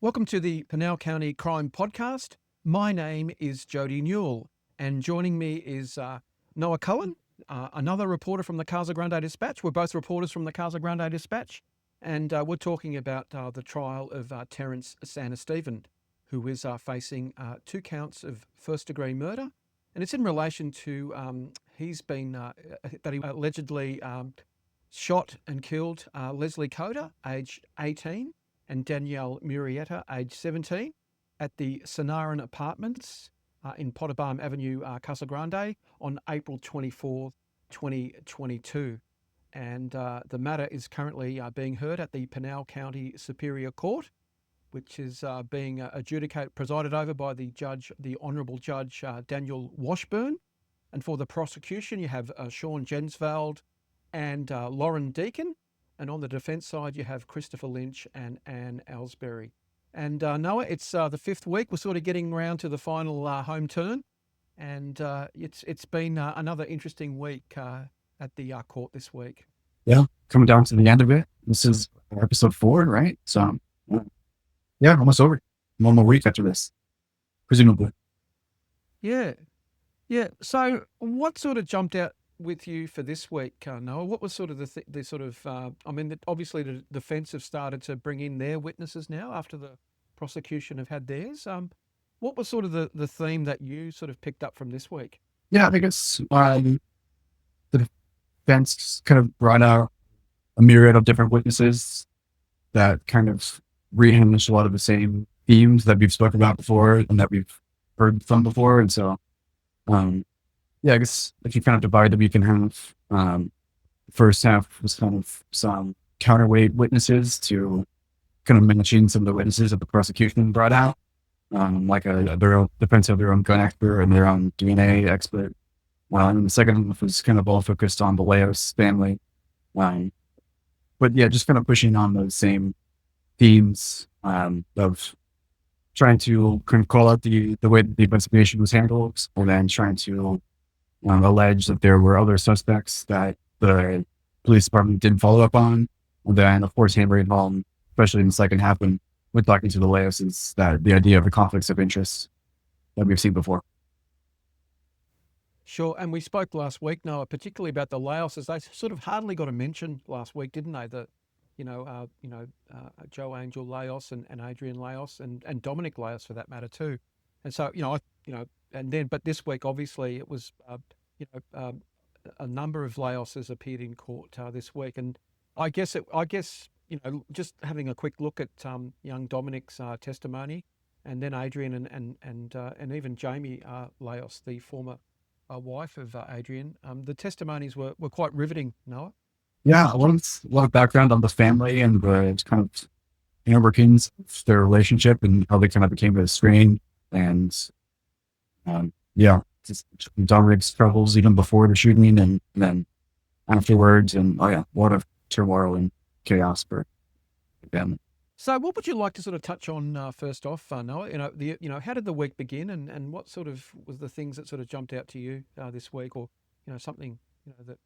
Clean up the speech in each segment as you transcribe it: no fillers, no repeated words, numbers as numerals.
Welcome to the Pinal County Crime Podcast. My name is Jodie Newell, and joining me is Noah Cullen, another reporter from the Casa Grande Dispatch. We're both reporters from the Casa Grande Dispatch, and we're talking about the trial of Terrance Santistevan, who is facing 2 counts of first-degree murder, and it's in relation to that he allegedly shot and killed Leslie Cota, aged 18, and Danielle Murrieta, aged 17, at the Sonoran Apartments in Potterbarm Avenue, Casa Grande, on April 24th, 2022. And the matter is currently being heard at the Pinal County Superior Court, which is being presided over by the Honourable Judge Daniel Washburn. And for the prosecution, you have Sean Jensveld and Lauren Deacon. And on the defence side, you have Christopher Lynch and Anne Ellsbury. And Noah, it's the 5th week. We're sort of getting around to the final home turn. And it's been another interesting week at the court this week. Yeah, coming down to the end of it. This is episode 4, right? So, yeah, almost over. 1 more week after this, presumably. Yeah. So what sort of jumped out with you for this week, Noah? What was sort of obviously the defence have started to bring in their witnesses now after the prosecution have had theirs. What was sort of the theme that you sort of picked up from this week? Yeah, I guess the defense kind of brought out a myriad of different witnesses that kind of rehash a lot of the same themes that we've spoken about before and that we've heard from before. And so, yeah, I guess if you kind of divide them, you can have first half was kind of some counterweight witnesses to kind of matching some of the witnesses that the prosecution brought out, like their own defense of their own gun expert and their own DNA expert. And the second half was kind of all focused on the Laos family. But yeah, just kind of pushing on those same themes of trying to kind of call out the way that the investigation was handled, and then trying to allege that there were other suspects that the police department didn't follow up on. And then, of course, hammering home, especially in the second half when talking to the Laos, is that the idea of the conflicts of interest that we've seen before. Sure, and we spoke last week, Noah, particularly about the Laos, as they sort of hardly got a mention last week, didn't they? That Joe Angel Laos and Adrian Laos and Dominic Laos for that matter too. And so but this week obviously it was a number of Laoses appeared in court this week, and I guess just having a quick look at young Dominic's testimony, and then Adrian and even Jamie Laos, the former wife of Adrian, the testimonies were quite riveting, Noah. Yeah, a lot of background on the family and the kind of inner workings of their relationship and how they kind of became estranged, and just Dominic's troubles even before the shooting and then afterwards, and a lot of turmoil and chaos for the family. So, what would you like to sort of touch on first off, Noah? How did the week begin, and what sort of was the things that sort of jumped out to you this week, or something that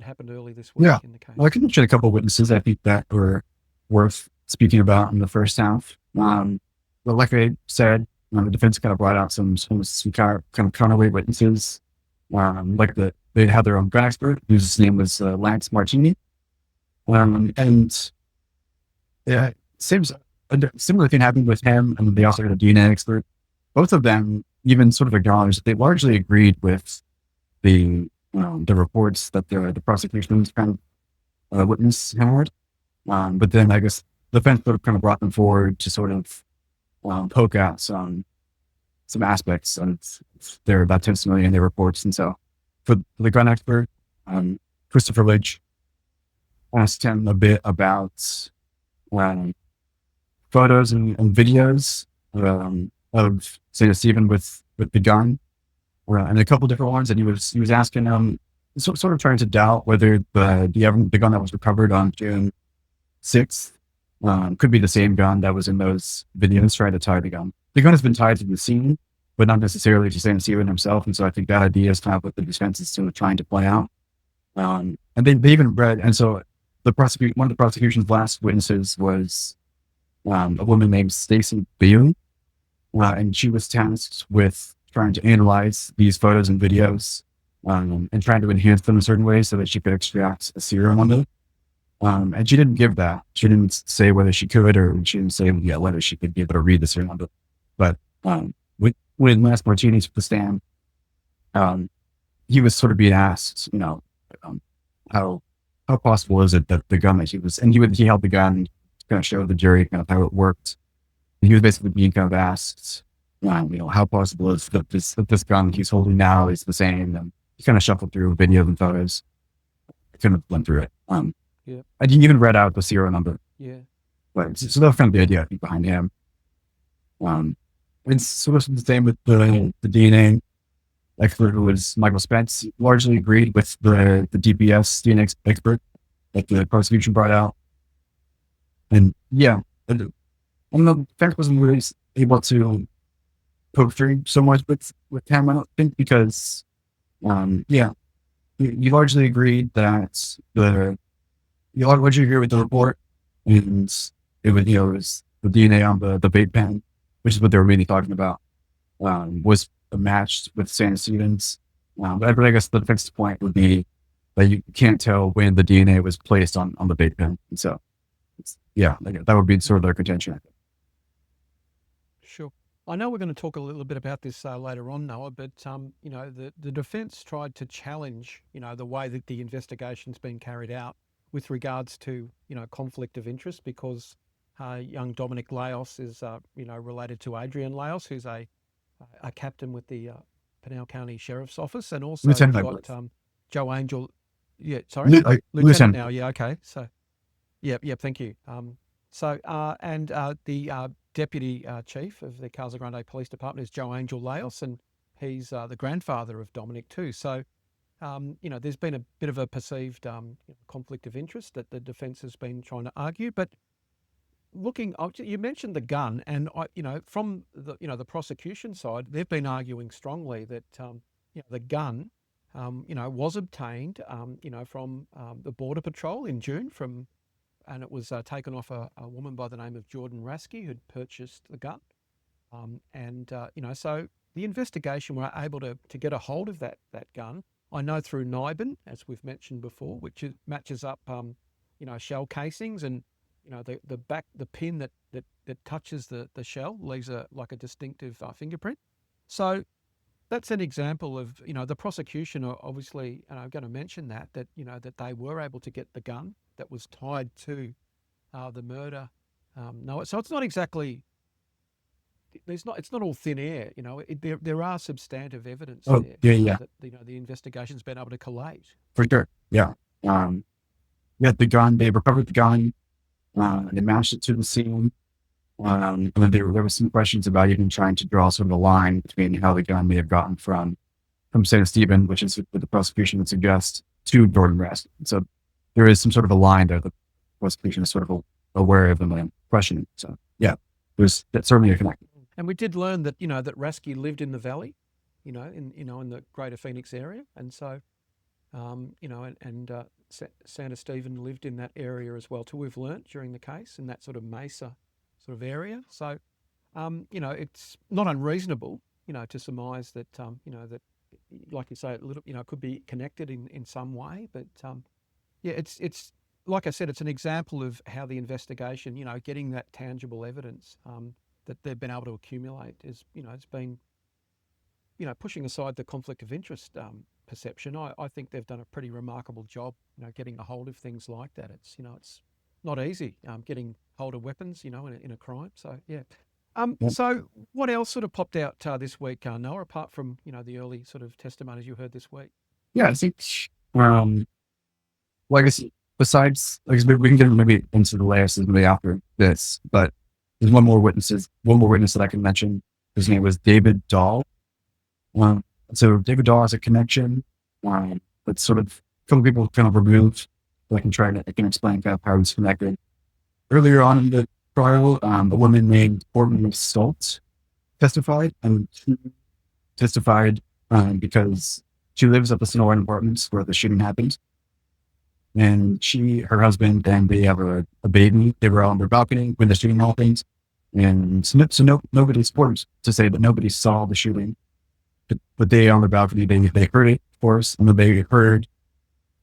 happened early this week in the case? Well, I can mention a couple of witnesses I think that were worth speaking about in the first half. Well, like I said, the defense kind of brought out some kind of counterweight witnesses, they had their own gun expert, whose name was Lance Martini. And yeah, seems a similar thing happened with him, and they also had a DNA expert. Both of them even sort of acknowledged that they largely agreed with the reports that the prosecution was kind of witness hammered. But then I guess the defense sort of kind of brought them forward to sort of poke out some aspects of their testimony and their reports. And so for the gun expert, Christopher Lynch asked him a bit about photos and videos of Santistevan with the gun, and a couple different ones. And he was asking sort of trying to doubt whether the gun that was recovered on June 6th could be the same gun that was in those videos, trying to tie the gun. The gun has been tied to the scene, but not necessarily to Santistevan himself. And so I think that idea is kind of what the defense is still trying to play out. And they even read, and so one of the prosecution's last witnesses was a woman named Stacy Beale, and she was tasked with trying to analyze these photos and videos and trying to enhance them in certain ways so that she could extract a serial number. And she didn't give that. She didn't say whether she could, or she didn't say whether she could be able to read the serial number. But when Les Martinez took the stand, he was sort of being asked, how possible is it that the gun that he held the gun to kind of show the jury kind of how it worked. And he was basically being kind of asked, how possible is that this gun he's holding now is the same. And he kind of shuffled through videos and photos. I kind of went through it. Yeah. I didn't even read out the serial number. Yeah. But so that was kind of the idea behind him. It's sort of the same with the DNA expert, who was Michael Spence. He largely agreed with the DPS DNA expert that the prosecution brought out. And yeah, and the fact wasn't really able to poke through so much with him, I don't think, because you largely agreed that you largely agree with the report, and it was the DNA on the vape pen, which is what they were really talking about, was matched with Santistevan's. But I guess the defense point would be that you can't tell when the DNA was placed on the vape pen. And so, that would be sort of their contention. Sure. I know we're going to talk a little bit about this later on, Noah, but the defence tried to challenge the way that the investigation's been carried out with regards to conflict of interest, because young Dominic Laos is related to Adrian Laos, who's a captain with the Pinal County Sheriff's Office, and also Lieutenant, got Joe Angel. Yeah, sorry, Lieutenant now. Yeah, okay. So, yep, thank you. And the deputy chief of the Casa Grande Police Department is Joe Angel Laos, and he's the grandfather of Dominic too. So, there's been a bit of a perceived conflict of interest that the defence has been trying to argue. But you mentioned the gun, and from the prosecution side, they've been arguing strongly that the gun was obtained from the Border Patrol in June and it was taken off a woman by the name of Jordan Rasky, who'd purchased the gun. So the investigation were able to get a hold of that gun. I know through NIBIN, as we've mentioned before, which matches up, shell casings, and the pin that touches the shell leaves a distinctive fingerprint. So that's an example of the prosecution are obviously, and I'm going to mention that they were able to get the gun that was tied to the murder. So it's not exactly. It's not all thin air. There are substantive evidence there. That the investigation's been able to collate. For sure. Yeah. The gun. They recovered the gun. They matched it to the scene. And then there was some questions about even trying to draw sort of a line between how the gun may have gotten from Santistevan, which is what the prosecution would suggest, to Jordan Rasky. So there is some sort of a line there. The prosecution is sort of aware of the questioning. So that's certainly a connection. And we did learn that that Rasky lived in the valley, in the Greater Phoenix area, and so Santistevan lived in that area as well too. We've learnt during the case in that sort of Mesa sort of area. So it's not unreasonable to surmise that that, like you say, a little could be connected in some way. But it's like I said, it's an example of how the investigation, getting that tangible evidence that they've been able to accumulate is, it's been, pushing aside the conflict of interest perception. I think they've done a pretty remarkable job, getting a hold of things like that. It's, it's not easy getting hold of weapons, in a crime. So, yeah. So what else sort of popped out this week, Noah, apart from, the early sort of testimonies you heard this week? Yeah, I think, well, I guess besides, we can get maybe into the layers maybe after this, but there's one more witness that I can mention. His name was David Dahl. So David Dahl has a connection that's sort of a couple people kind of removed. So I can explain kind of how he's connected. Earlier on in the trial, a woman named Courtney Stoltz testified, and she testified because she lives at the Sonoran Apartments where the shooting happened. and her husband, and they have a baby. They were on their balcony when the shooting happened. And so nobody supports to say that nobody saw the shooting, but they on the balcony, they heard it, of course, and then they heard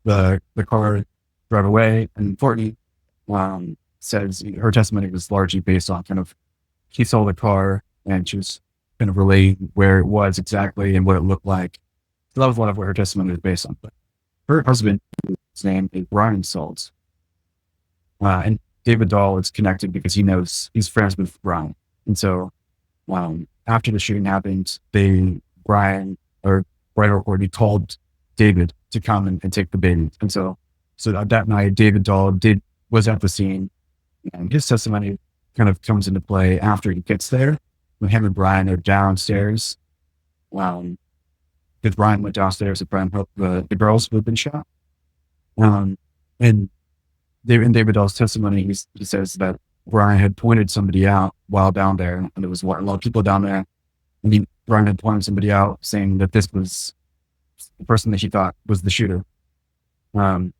the car drive away. And Courtney says her testimony was largely based on kind of, she saw the car and she was kind of relaying where it was exactly and what it looked like. So that was a lot of what her testimony was based on. But her husband, his name is Brian Saltz. And David Dahl is connected because he's friends with Brian. And so after the shooting happened, Brian or Courtney called David to come and take the baby. And so that night, David Dahl was at the scene, and his testimony kind of comes into play after he gets there, when him and Brian are downstairs. Because Brian went downstairs to Brian helped the girls who had been shot. And in David Dahl's testimony, he says that Brian had pointed somebody out while down there, and there was a lot of people down there. And Brian had pointed somebody out, saying that this was the person that he thought was the shooter. And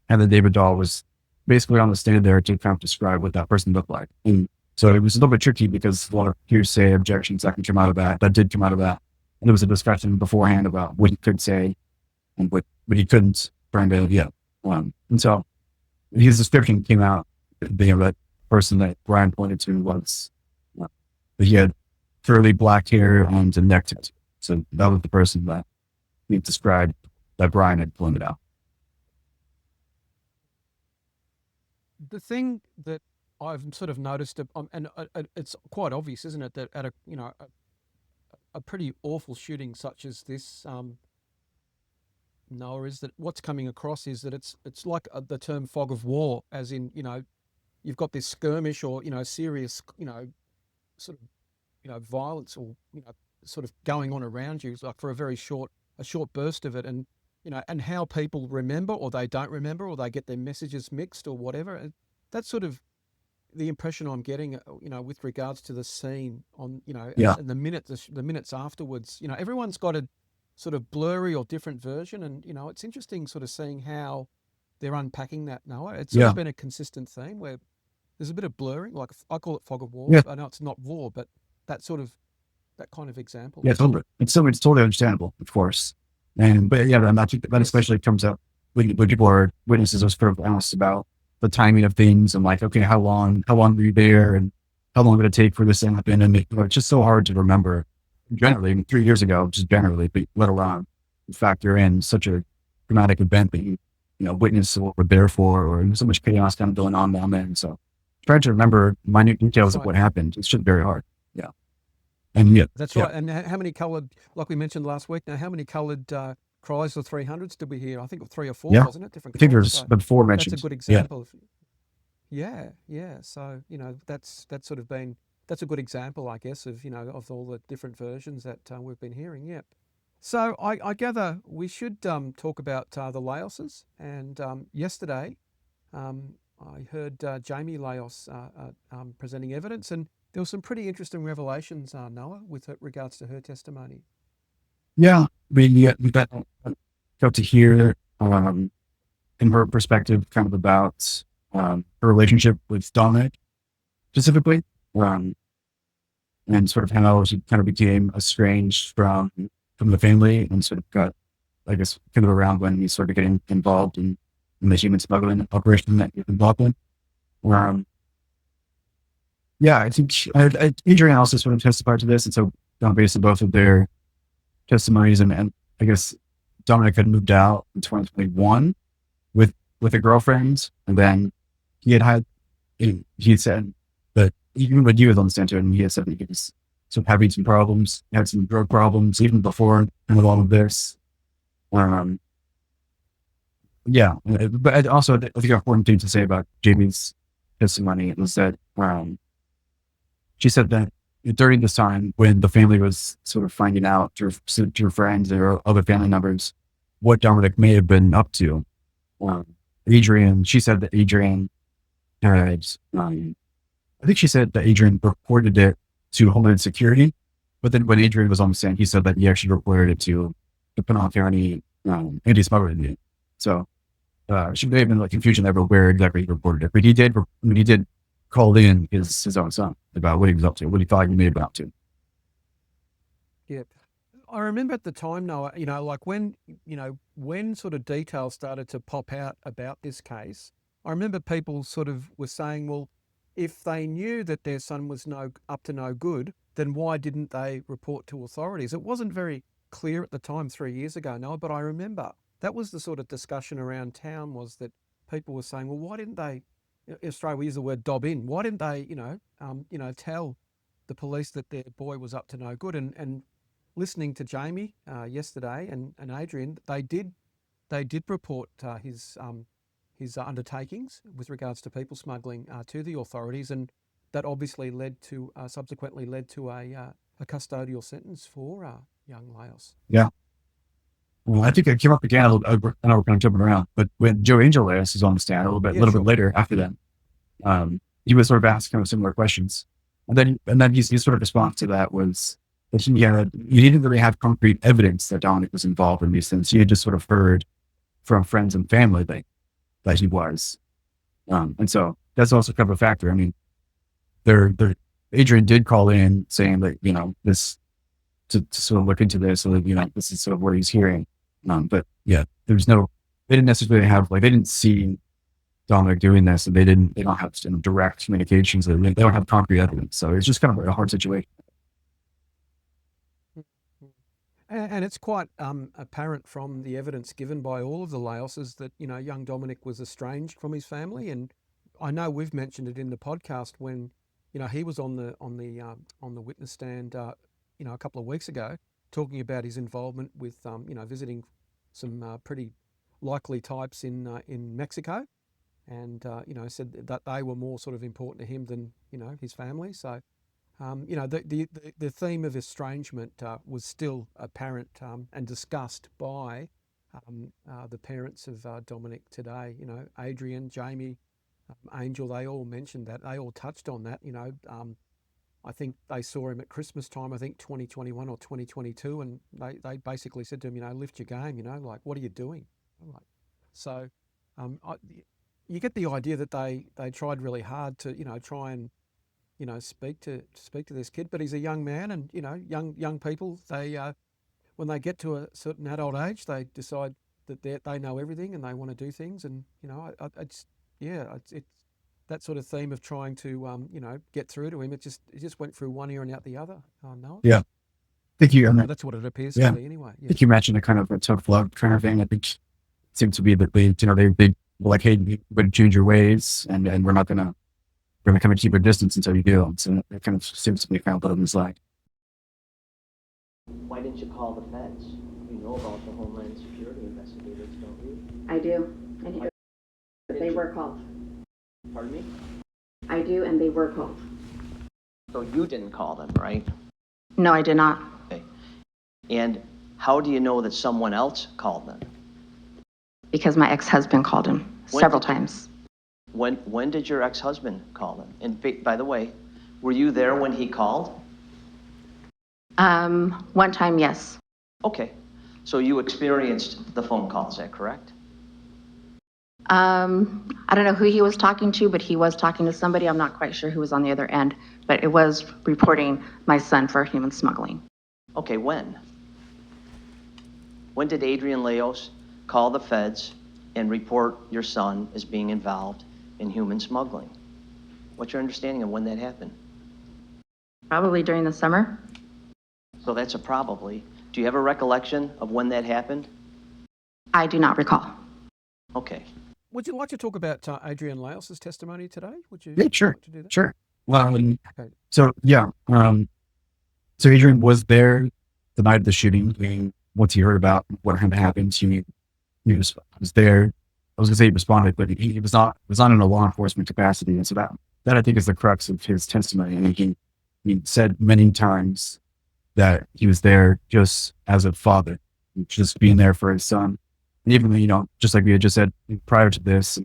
then David Dahl was basically on the stand there to kind of describe what that person looked like. And so it was a little bit tricky because a lot of hearsay objections that did come out of that. And there was a discussion beforehand about what he could say and what he couldn't. And so his description came out being that person that Brian pointed to was that he had curly black hair and a neck tattoo. So that was the person that he described that Brian had pointed out. The thing that I've sort of noticed, and it's quite obvious, isn't it, that at a pretty awful shooting such as this, Noah, is that what's coming across is that it's like the term fog of war, as in, you've got this skirmish or, serious, sort of, violence or, sort of going on around you, like for a short burst of it. And, and how people remember or they don't remember or they get their messages mixed or whatever. That's sort of the impression I'm getting, with regards to the scene on, and the minutes afterwards. Everyone's got a sort of blurry or different version, and it's interesting sort of seeing how they're unpacking that. Noah, it's sort of been a consistent theme where there's a bit of blurring, like I call it fog of war. I know it's not war, but that kind of example. Yeah, totally. It's totally understandable, of course. But I think that especially comes up when people are witnesses or sort of asked about the timing of things and like, okay, how long were you there and how long did it take for this to happen? And it's just so hard to remember generally, 3 years ago, just generally, but let alone factor in such a dramatic event that you witness what we're there for, or so much chaos kind of going on down there. And so trying to remember minute details of what happened, it's just very hard. Yeah. And that's right. And how many colored, like we mentioned last week, now how many colored Chrysler 300s did we hear? I think 3 or 4, wasn't it? Different. I think there's been 4 mentions. That's a good example. Yeah. So that's sort of been, that's a good example, I guess, of of all the different versions that we've been hearing. Yeah. So I gather we should talk about the Laoses. And yesterday, I heard Jamie Laos presenting evidence, and there were some pretty interesting revelations, Noah, with regards to her testimony. Yeah, we got to hear in her perspective kind of about her relationship with Dominic specifically, and sort of how she kind of became estranged from the family and sort of got, I guess, kind of around when he started getting involved in the human smuggling operation that he was involved in. I think Adrian also sort of testified to this, and so based on both of their testimonies, and I guess Dominic had moved out in 2021 with a girlfriend, and then he said that even when he was on the stand, and he had said that he was sort of having some problems, had some drug problems even before and all of this. But also I think an important thing to say about Jamie's testimony was that she said that during this time when the family was sort of finding out through friends or other family members what Dominic may have been up to, she said that Adrian had, I think she said that Adrian reported it to Homeland Security, but then when Adrian was on the stand, he said that he actually reported it to the Pinal County anti-smuggling unit. So She may have been like confusion over where exactly he reported it, but he did call in his own son about what he was up to, what he thought he may have been up to. Yeah. I remember at the time, Noah, like when sort of details started to pop out about this case, I remember people sort of were saying, well, if they knew that their son was up to no good, then why didn't they report to authorities? It wasn't very clear at the time 3 years ago, Noah, but I remember that was the sort of discussion around town, was that people were saying, well, why didn't they, in Australia we use the word dob in, why didn't they, tell the police that their boy was up to no good? And listening to Jamie yesterday and Adrian, they did report his undertakings with regards to people smuggling to the authorities, and that obviously subsequently led to a custodial sentence for young Laos. Yeah. Well, I think it came up again a little. I know we're kind of jumping around, but when Joe Angel Laos is on the stand a little Sure. bit later after that, he was sort of asked kind of similar questions, and then his sort of response to that was that he didn't really have concrete evidence that Dominic was involved in these things. He had just sort of heard from friends and family that he was, and so that's also kind of a factor. I mean, Adrian did call in saying that this to sort of look into this, so that this is sort of what he's hearing. But yeah, they didn't necessarily have they didn't see Dominic doing this, and they don't have direct communications. They don't have concrete evidence, so it's just kind of a hard situation. And it's quite apparent from the evidence given by all of the Laoses that young Dominic was estranged from his family, and I know we've mentioned it in the podcast when he was on the witness stand a couple of weeks ago, talking about his involvement with visiting some pretty likely types in Mexico, and said that they were more sort of important to him than his family. So the theme of estrangement was still apparent and discussed by the parents of Dominic today. Adrian, Jamie, Angel, they all mentioned that. They all touched on that. I think they saw him at Christmas time, I think 2021 or 2022, and they basically said to him, lift your game, like, what are you doing? So you get the idea that they tried really hard to, try and, speak to this kid, but he's a young man, and, young people, they, when they get to a certain adult age, they decide that they know everything and they want to do things. And, it's that sort of theme of trying to, get through to him. It just went through one ear and out the other. No. Yeah. I think that's what it appears to be anyway. Yeah. I think you mentioned a kind of a tough love kind of thing. I think it seems to be that they were like, hey, you would change your ways, and we're not gonna kind of keep a distance until you do. So it kind of seems to be kind of what it was like. Why didn't you call the feds? You know about the Homeland Security investigators, don't you? I do, and they were called. Pardon me? I do, and they were called. So you didn't call them, right? No, I did not. Okay. And how do you know that someone else called them? Because my ex-husband called him several times. When did your ex-husband call them? And by the way, were you there when he called? One time, yes. Okay. So you experienced the phone call, is that correct? I don't know who he was talking to, but he was talking to somebody. I'm not quite sure who was on the other end, but it was reporting my son for human smuggling. Okay, when? When did Adrian Laos call the feds and report your son as being involved in human smuggling? What's your understanding of when that happened? Probably during the summer. So that's a probably. Do you have a recollection of when that happened? I do not recall. Okay. Would you like to talk about Adrian Laos' testimony today? Would you? Yeah, sure. Like to do that? Sure. Well, Okay. so yeah, so Adrian was there the night of the shooting. Once he heard about what had happened, he was there. I was gonna say he responded, but he was not in a law enforcement capacity, and so that I think is the crux of his testimony. And he said many times that he was there just as a father, just being there for his son. And even, just like we had just said prior to this,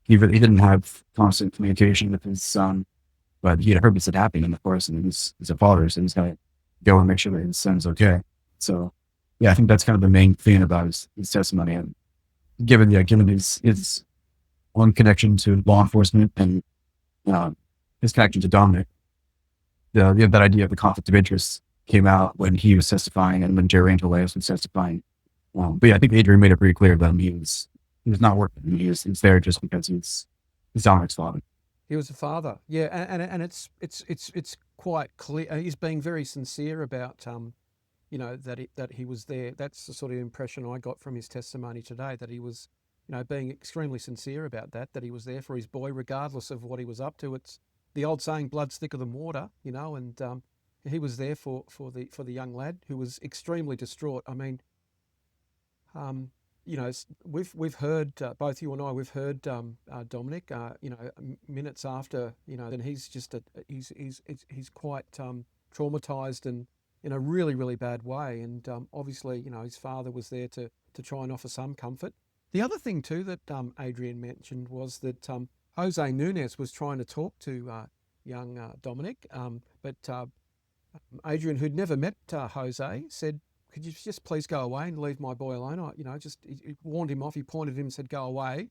he didn't have constant communication with his son, but he had heard this had happened, and of course, and he's a father, so he's got to go and make sure that his son's okay. So, yeah, I think that's kind of the main thing about his testimony. And given his own connection to law enforcement and his connection to Dominic, that idea of the conflict of interest came out when he was testifying and when Danielle Laos was testifying. But yeah, I think Adrian made it pretty clear that he was not working. He's there just because he's Dominic's father. He was a father, yeah, and it's quite clear. He's being very sincere about that he was there. That's the sort of impression I got from his testimony today, that he was being extremely sincere about that he was there for his boy regardless of what he was up to. It's the old saying, blood's thicker than water, and he was there for the young lad who was extremely distraught. I mean, we've heard, both you and I, we've heard Dominic, minutes after, then he's just he's quite traumatized and in a really, really bad way. And obviously, his father was there to try and offer some comfort. The other thing too that Adrian mentioned was that Jose Nunez was trying to talk to young Dominic, but Adrian, who'd never met Jose, said, "Could you just please go away and leave my boy alone?" He warned him off. He pointed at him and said, "Go away.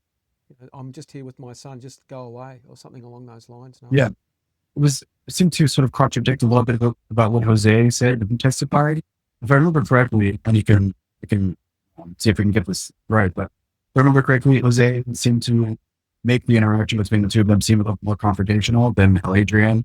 I'm just here with my son. Just go away," or something along those lines. No? Yeah, it seemed to sort of contradict a little bit about what Jose said in testified. If I remember correctly, and you can see if we can get this right, but if I remember correctly, Jose seemed to make the interaction between the two of them seem a little more confrontational than how Adrian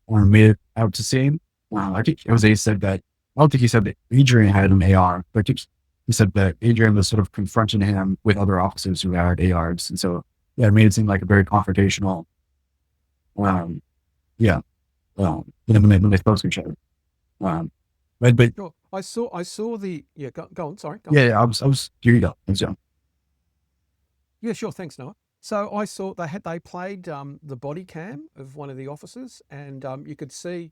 made it out to seem. I think Jose said that. I don't think he said that Adrian had an AR, but I think he said that Adrian was sort of confronting him with other officers who had ARs, and so yeah, it made it seem like a very confrontational. Yeah, when they spoke to each other. But Sure. I saw the Go on. Sorry. Go on. yeah, I was here you go. Yeah, sure. Thanks, Noah. So I saw they played the body cam of one of the officers, and you could see.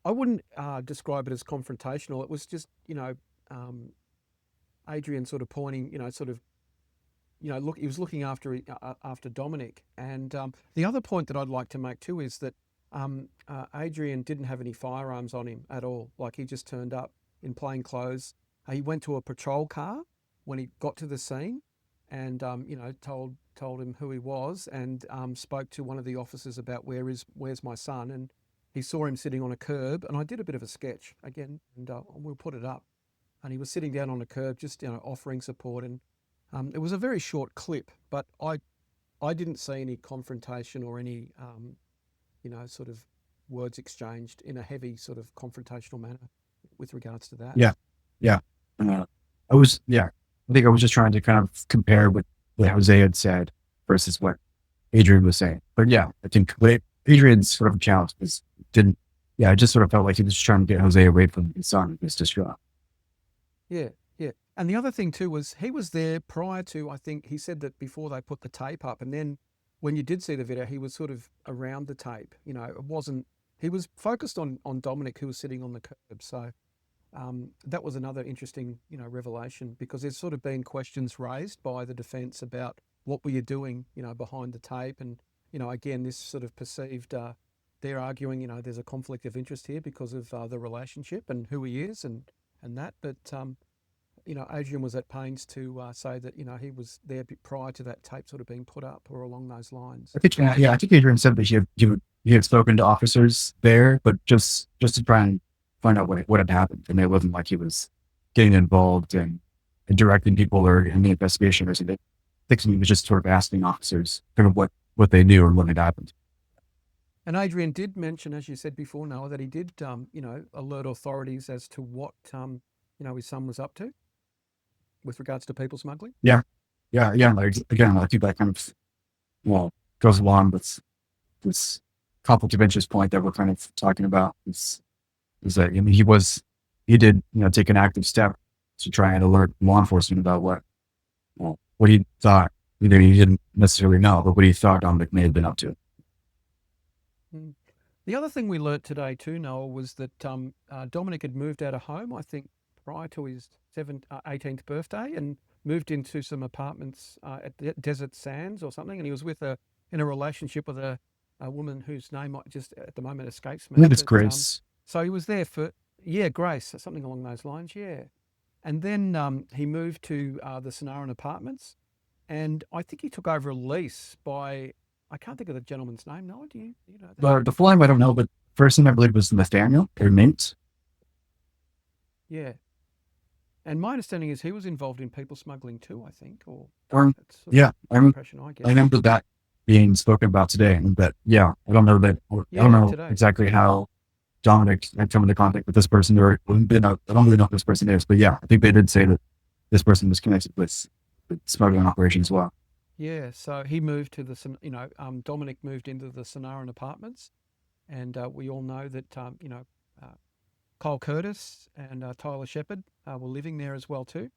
I wouldn't describe it as confrontational. It was just Adrian sort of pointing, look, he was looking after Dominic. And the other point that I'd like to make too is that Adrian didn't have any firearms on him at all. Like, he just turned up in plain clothes. He went to a patrol car when he got to the scene, and told him who he was, and spoke to one of the officers about where's my son, and he saw him sitting on a curb. And I did a bit of a sketch again, and we'll put it up. And he was sitting down on a curb, just offering support. And it was a very short clip, but I didn't see any confrontation or any sort of words exchanged in a heavy sort of confrontational manner with regards to that. Yeah. I think I was just trying to kind of compare what Jose had said versus what Adrian was saying. But yeah, I think Adrian's sort of challenge I just sort of felt like he was just trying to get Jose away from his son, his distraught. Yeah. And the other thing too was he was there prior to, I think he said that before they put the tape up, and then when you did see the video, he was sort of around the tape. It wasn't, he was focused on Dominic, who was sitting on the curb. So that was another interesting, revelation, because there's sort of been questions raised by the defence about what were you doing, behind the tape. And, again, this sort of perceived, they're arguing, there's a conflict of interest here because of the relationship and who he is and that. But, Adrian was at pains to say that, he was there prior to that tape sort of being put up or along those lines. I think Adrian said that he had spoken to officers there, but just to try and find out what had happened. And it wasn't like he was getting involved in directing people or in the investigation or something. I think he was just sort of asking officers kind of what they knew or what had happened. And Adrian did mention, as you said before, Noah, that he did, alert authorities as to what, his son was up to with regards to people smuggling. Yeah. Like, again, I think that kind of, goes along with this conflict of interest point that we're kind of talking about. Is that, he did, take an active step to try and alert law enforcement about what he thought. He didn't necessarily know, but what he thought Dominic may have been up to. The other thing we learnt today too, Noah, was that Dominic had moved out of home, I think, prior to his 18th birthday, and moved into some apartments at Desert Sands or something. And he was in a relationship with a woman whose name just at the moment escapes me. I think it's Grace. So he was there for, Grace, something along those lines, yeah. And then he moved to the Sonoran Apartments, and I think he took over a lease by, I can't think of the gentleman's name. No, do you know that? The full name I don't know, but first name I believe was Nathaniel or Nate. Yeah. And my understanding is he was involved in people smuggling too, I think, or Or that's sort of yeah, the impression I get. I remember that being spoken about today. But yeah, I don't know that. I Yeah, don't know today. exactly how Dominic had come into contact with this person, or I don't really know who this person is. But yeah, I think they did say that this person was connected with smuggling operation as well. Yeah, so he moved to Dominic moved into the Sonoran Apartments, and we all know that Kyle Curtis and Tyler Shepherd were living there as well too,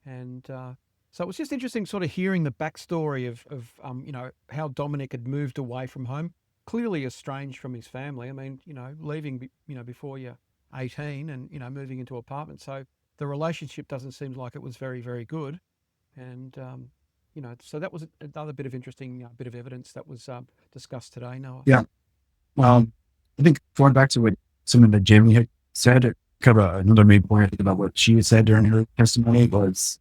and so it was just interesting, sort of hearing the backstory of how Dominic had moved away from home, clearly estranged from his family. I mean, leaving before you're 18 and moving into apartments, so the relationship doesn't seem like it was very, very good, and so that was another bit of interesting bit of evidence that was discussed today, Noah. Yeah. I think going back to what something that Jamie had said, kind of another main point I think about what she had said during her testimony was,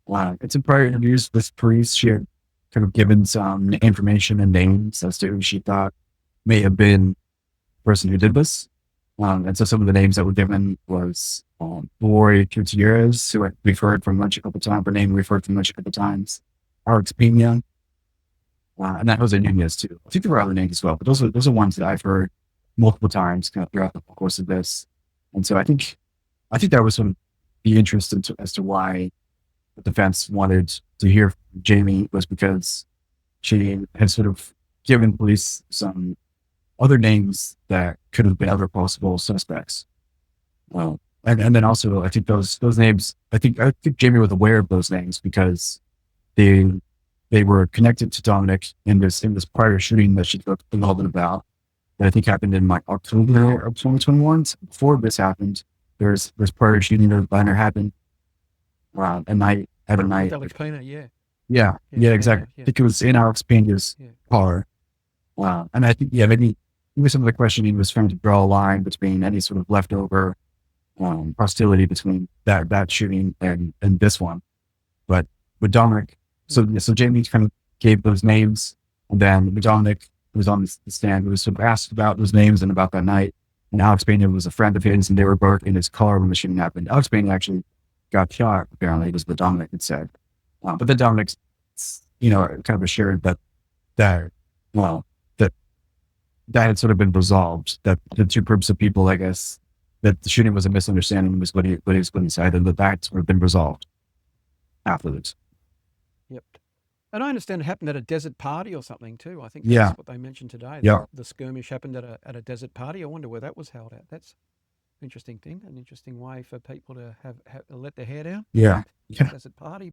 it's in prior interviews with police, she had kind of given some information and names as to who she thought may have been the person who did this. And so some of the names that were given was Roy Gutierrez, who we've heard from Lunch a couple times, her name we've heard from Lunch a couple times, Alex Pena, and that Jose Nunez too. I think there were other names as well, but those are ones that I've heard multiple times kind of throughout the course of this. And so I think that was some the interest as to why the defense wanted to hear from Jamie was because she had sort of given police some other names that could have been other possible suspects. Well, and then also I think those names, I think Jamie was aware of those names because they were connected to Dominic in this prior shooting that she talked a little bit about, that I think happened in like October of 2021. So before this happened, there's prior shooting that banner happened around at night. With Alex Pena, yeah. Yeah, exactly. Yeah. I think it was in Alex Pena's car. Wow. And I think, maybe some of the questioning was trying to draw a line between any sort of leftover hostility between that shooting and this one. But with Dominic, so Jamie kind of gave those names, and then Dominic was on the stand, who was sort of asked about those names and about that night. And Alex Pena was a friend of his, and they were both in his car when the shooting happened. Alex Pena actually got shot, apparently, was what Dominic had said. But then Dominic, kind of assured that had sort of been resolved, that the two groups of people, I guess, that the shooting was a misunderstanding was what he said, and that sort of been resolved afterwards. Yep. And I understand it happened at a desert party or something too. I think Yeah. that's what they mentioned today. Yeah. The skirmish happened at a desert party. I wonder where that was held at. That's an interesting thing, an interesting way for people to have let their hair down. Yeah. Desert party.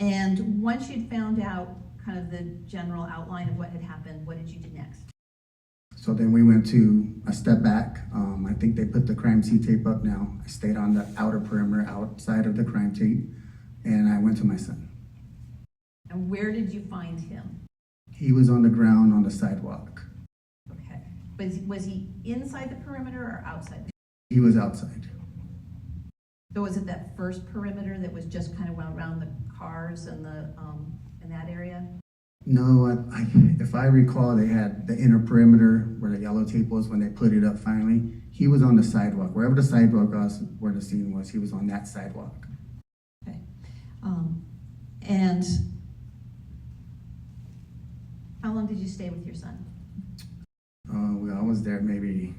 And once you'd found out kind of the general outline of what had happened, what did you do next? So then we went to a step back. I think they put the crime scene tape up now. I stayed on the outer perimeter outside of the crime tape, and I went to my son. And where did you find him? He was on the ground on the sidewalk. Okay. Was he inside the perimeter or outside? He was outside. So was it that first perimeter that was just kind of around the cars and the in that area? No, if I recall, they had the inner perimeter where the yellow tape was when they put it up finally. He was on the sidewalk. Wherever the sidewalk was, where the scene was, he was on that sidewalk. Okay. And how long did you stay with your son? Well, I was there maybe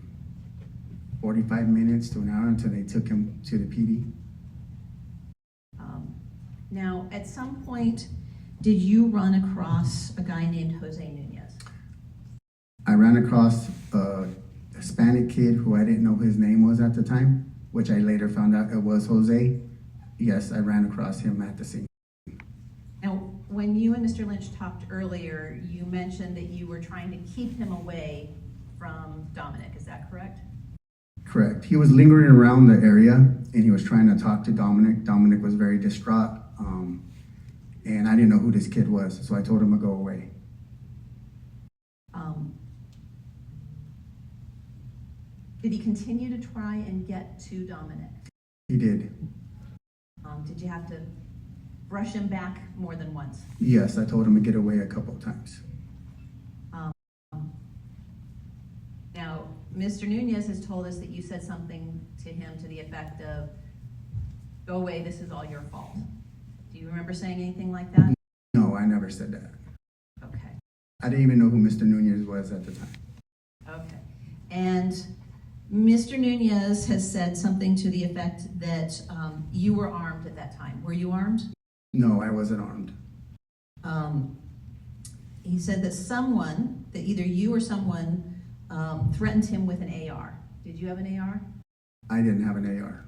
45 minutes to an hour until they took him to the PD. Now, at some point, did you run across a guy named Jose Nunez? I ran across a Hispanic kid who I didn't know his name was at the time, which I later found out it was Jose. Yes, I ran across him at the scene. Now, when you and Mr. Lynch talked earlier, you mentioned that you were trying to keep him away from Dominic. Is that correct? Correct. He was lingering around the area and he was trying to talk to Dominic. Dominic was very distraught. And I didn't know who this kid was, so I told him to go away. Did he continue to try and get to Dominic? He did. Did you have to brush him back more than once? Yes, I told him to get away a couple of times. Now, Mr. Nunez has told us that you said something to him to the effect of, "Go away, this is all your fault." Do you remember saying anything like that? No, I never said that. Okay, I didn't even know who Mr. Nunez was at the time. okay. And Mr. Nunez has said something to the effect that you were armed at that time. Were you armed? No, I wasn't armed. He said that either you or someone threatened him with an AR. Did you have an AR? I didn't have an AR.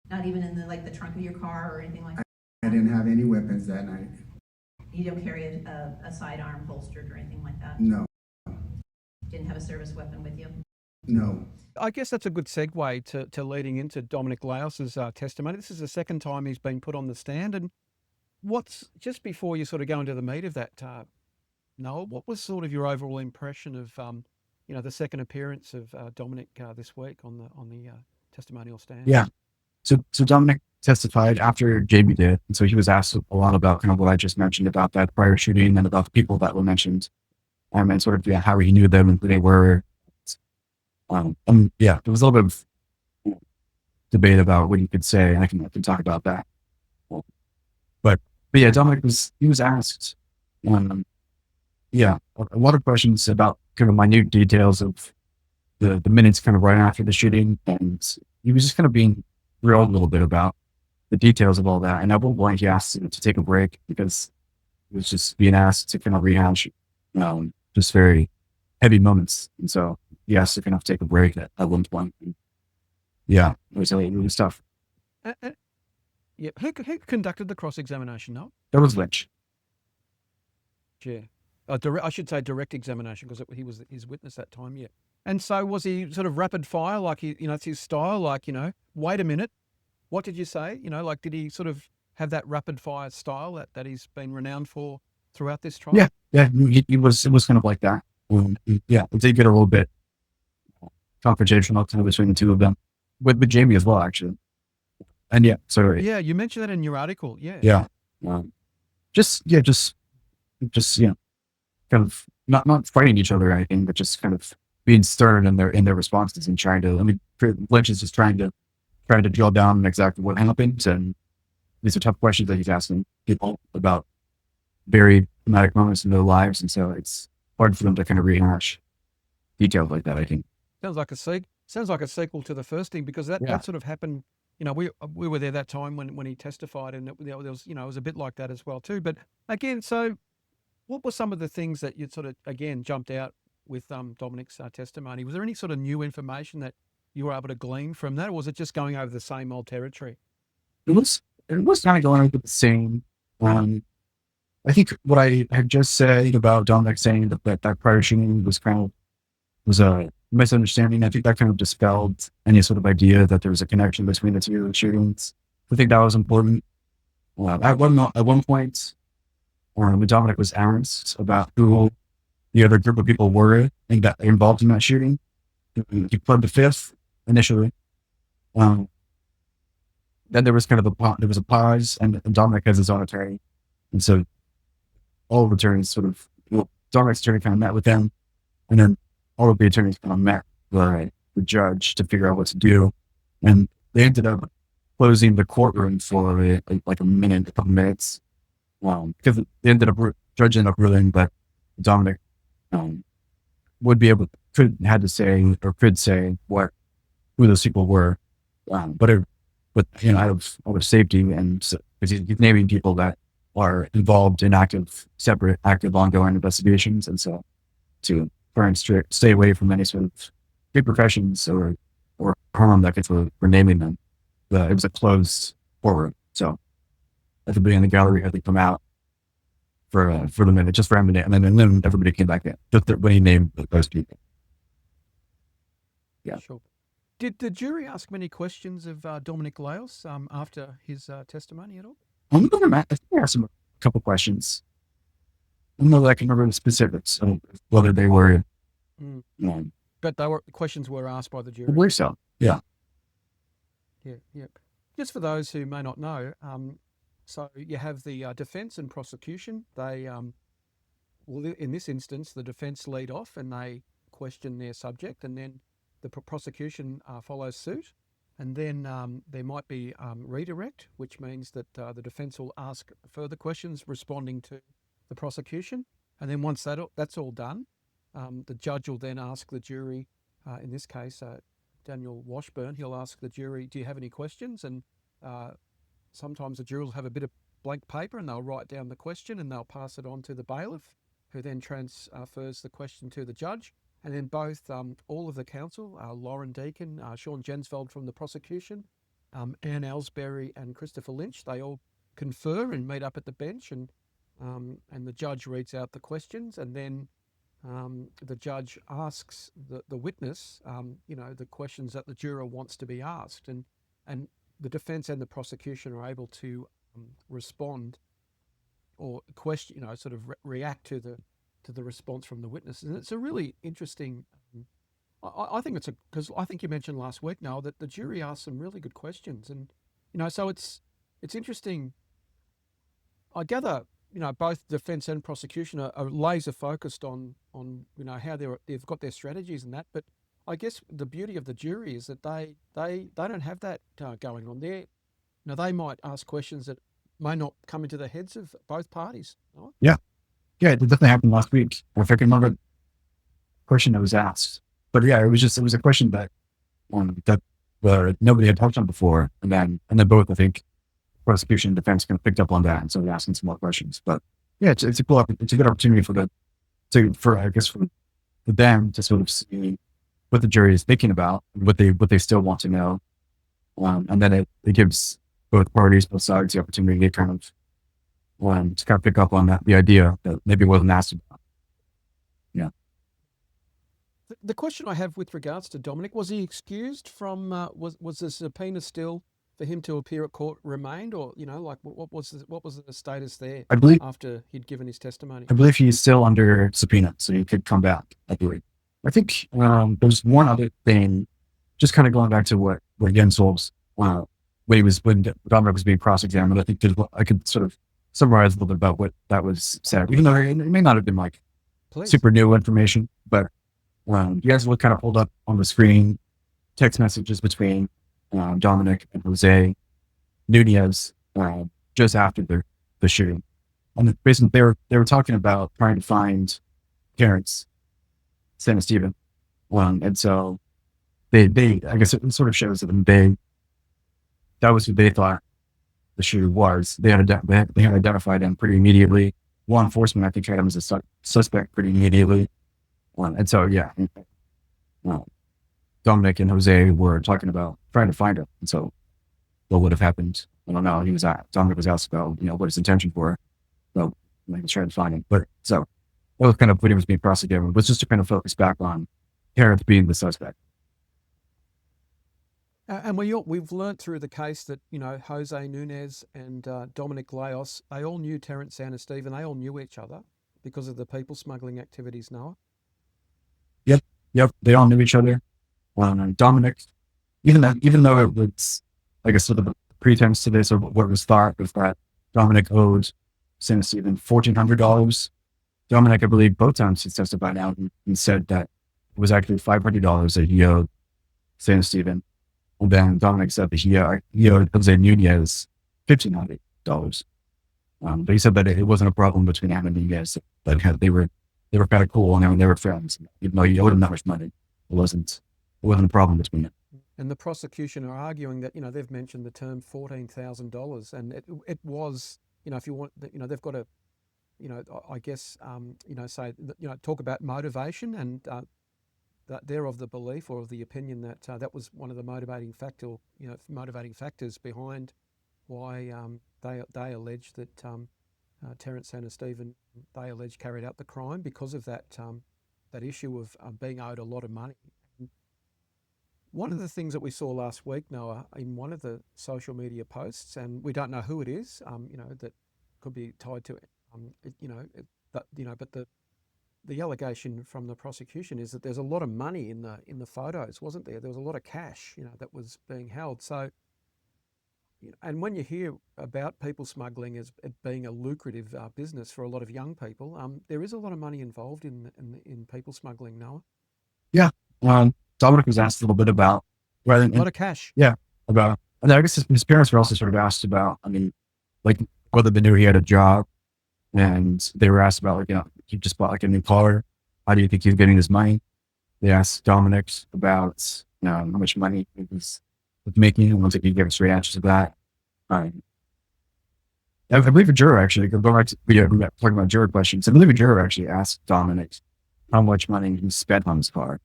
Not even in the trunk of your car or anything like that? I didn't have any weapons that night. You don't carry a sidearm holstered or anything like that? No, Didn't have a service weapon with you? no. I guess that's a good segue to leading into Dominic Laos's testimony. This is the second time he's been put on the stand. And just before you sort of go into the meat of that, Noel, what was sort of your overall impression of, the second appearance of Dominic this week on the testimonial stand? Yeah. So Dominic testified after Jamie did. And so he was asked a lot about kind of what I just mentioned about that prior shooting and about the people that were mentioned. And sort of how he knew them and who they were. There was a little bit of debate about what he could say, and I can talk about that. But yeah, Dominic was asked, a lot of questions about kind of minute details of the minutes kind of right after the shooting, and he was just kind of being grilled a little bit about the details of all that. And at one point, he asked him to take a break because he was just being asked to kind of rehash, just very heavy moments, and so he asked to kind of take a break at one point. Yeah, it was tough. Yeah. Who conducted the cross-examination, no? That was Lynch. Yeah. I should say direct examination because he was his witness that time, yeah. And so was he sort of rapid fire, like it's his style, like, wait a minute, what did you say? Did he sort of have that rapid fire style that he's been renowned for throughout this trial? Yeah, it was kind of like that. It did get a little bit confrontational kind of between the two of them, with Jamie as well, actually. And yeah, you mentioned that in your article, yeah. Just kind of not fighting each other or anything, but just kind of being stern in their responses and trying to. Lynch is just trying to drill down on exactly what happened, and these are tough questions that he's asking people about very traumatic moments in their lives, and so it's hard for them to kind of rehash details like that, I think. Sounds like a sequel to the first thing, because that sort of happened. We were there that time when he testified, and there was it was a bit like that as well too. But again, so what were some of the things that you sort of again jumped out with Dominic's testimony? Was there any sort of new information that you were able to glean from that, or was it just going over the same old territory? It was kind of going over the same. I think what I had just said about Dominic saying that prior shooting was a misunderstanding. I think that kind of dispelled any sort of idea that there was a connection between the two shootings. I think that was important. At one point, when Dominic was asked about who the other group of people were involved in that shooting, he pled the fifth initially. Then there was kind of a pause, and Dominic has his own attorney, and so all of the attorneys Dominic's attorney kind of met with them, and then all of the attorneys kind of met the judge to figure out what to do, and they ended up closing the courtroom for a couple minutes, because judge ended up ruling that Dominic could say who those people were, but out of safety, and so, because he's naming people that are involved in active ongoing investigations, and so to try and stay away from any sort of repercussions or harm that gets for naming them. It was a closed courtroom, so everybody in the gallery had to come out for the minute, just for a minute, and then everybody came back in just when he named those people. Yeah. Sure. Did the jury ask many questions of Dominic Laos after his testimony at all? I think I asked him a couple questions. I don't know that I can remember the specifics of whether they were. But questions were asked by the jury. I believe so. Yeah. yeah. Just for those who may not know, so you have the defence and prosecution. They, well, in this instance, the defence lead off and they question their subject, and then the prosecution follows suit. And then there might be redirect, which means that the defence will ask further questions responding to the prosecution. And then once that's all done, the judge will then ask the jury, in this case, Daniel Washburn, he'll ask the jury, do you have any questions? And sometimes the jury will have a bit of blank paper and they'll write down the question and they'll pass it on to the bailiff, who then transfers the question to the judge. And then both, all of the counsel, Lauren Deakin, Sean Jensfeld from the prosecution, Anne Ellsbury and Christopher Lynch, they all confer and meet up at the bench, and the judge reads out the questions, and then the judge asks the witness, the questions that the juror wants to be asked, and the defence and the prosecution are able to respond or question, sort of react to the response from the witness. And it's a really interesting. I think because I think you mentioned last week, Noel, that the jury asked some really good questions, and so it's interesting. I gather both defence and prosecution are laser focused on how they've got their strategies and that. But I guess the beauty of the jury is that they don't have that going on there. They might ask questions that may not come into the heads of both parties. Right? Yeah, it definitely happened last week. If I can remember the question that was asked. But yeah, it was a question that nobody had touched on before. And then both, I think, prosecution and defense kind of picked up on that and started asking some more questions. But yeah, it's a good opportunity for them to sort of see what the jury is thinking about, what they still want to know. And then it gives both sides the opportunity to kind of pick up on the idea that maybe wasn't asked about. Yeah. The question I have with regards to Dominic, was he excused from, was the subpoena still for him to appear at court remained, or, what was the status there I believe after he'd given his testimony? I believe he's still under subpoena, so he could come back, I believe. I think there's one other thing, just kind of going back to what Jens Holmes, when Dominic was being cross-examined. I think I could sort of summarize a little bit about what that was said, even though it may not have been super new information, but you guys will kind of hold up on the screen text messages between Dominic and Jose Nunez just after the shooting. And basically they were talking about trying to find Terrance Santistevan. And so they I guess it sort of shows that that was who they thought the shooter was. They had identified him pretty immediately. Law enforcement, I think, had him as a suspect pretty immediately. And so, yeah, Dominic and Jose were talking about trying to find him. And so what would have happened? I don't know. Dominic was asked about, what his intention were. So he was trying to find him. But so that was kind of what he was being prosecuted, was just to kind of focus back on Terrance being the suspect. And we've learnt through the case that, Jose Nunez and Dominic Laos, they all knew Terrance Santistevan. They all knew each other because of the people smuggling activities, Noah. Yep. They all knew each other. Dominic, even though it was, I guess, sort of a pretense to this, or what was thought was that Dominic owed Santistevan $1,400. Dominic, I believe, both times he testified out and said that it was actually $500 that he owed Santistevan. And then Dominic said that he owed Jose Nunez $1,500. But he said that it wasn't a problem between him and Nunez. That they were kind of cool and they were friends. Even though he owed him that much money, it wasn't a problem between them. And the prosecution are arguing that, they've mentioned the term $14,000, and it was, if you want, they've got to, I guess, say, talk about motivation, and that they're of the belief or of the opinion that that was one of the motivating factors behind why they allege that Terrance Santistevan, they allege, carried out the crime because of that issue of being owed a lot of money. One of the things that we saw last week, Noah, in one of the social media posts, and we don't know who it is, that could be tied to, but the allegation from the prosecution is that there's a lot of money in the photos, wasn't there? There was a lot of cash, that was being held. So and when you hear about people smuggling as it being a lucrative business for a lot of young people, there is a lot of money involved in people smuggling, Noah. Yeah. Dominic was asked a little bit about A lot of cash. yeah, about, and I guess his parents were also sort of asked about, like whether they knew he had a job, and they were asked about, like, he just bought like a new car. How do you think he's getting his money? They asked Dominic about, how much money he was making. I don't think he gave straight answers to that. I believe a juror actually, going back to, we were talking about juror questions. I believe a juror actually asked Dominic how much money he spent on his car.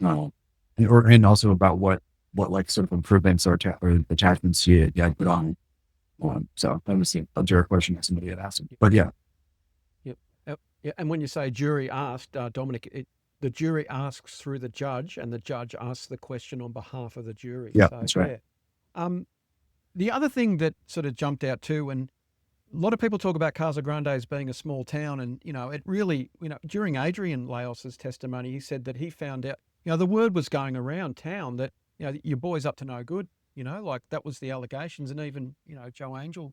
And also about what like sort of improvements or attachments he had put on. So that was a juror question that somebody had asked him. But yeah. Yep. Yeah. And when you say jury asked, Dominic, the jury asks through the judge, and the judge asks the question on behalf of the jury. Yeah, so, that's right. Yeah. The other thing that sort of jumped out too, and a lot of people talk about Casa Grande as being a small town, and it really, during Adrian Laos's testimony, he said that he found out, the word was going around town that your boy's up to no good. Like that was the allegations, and even Joe Angel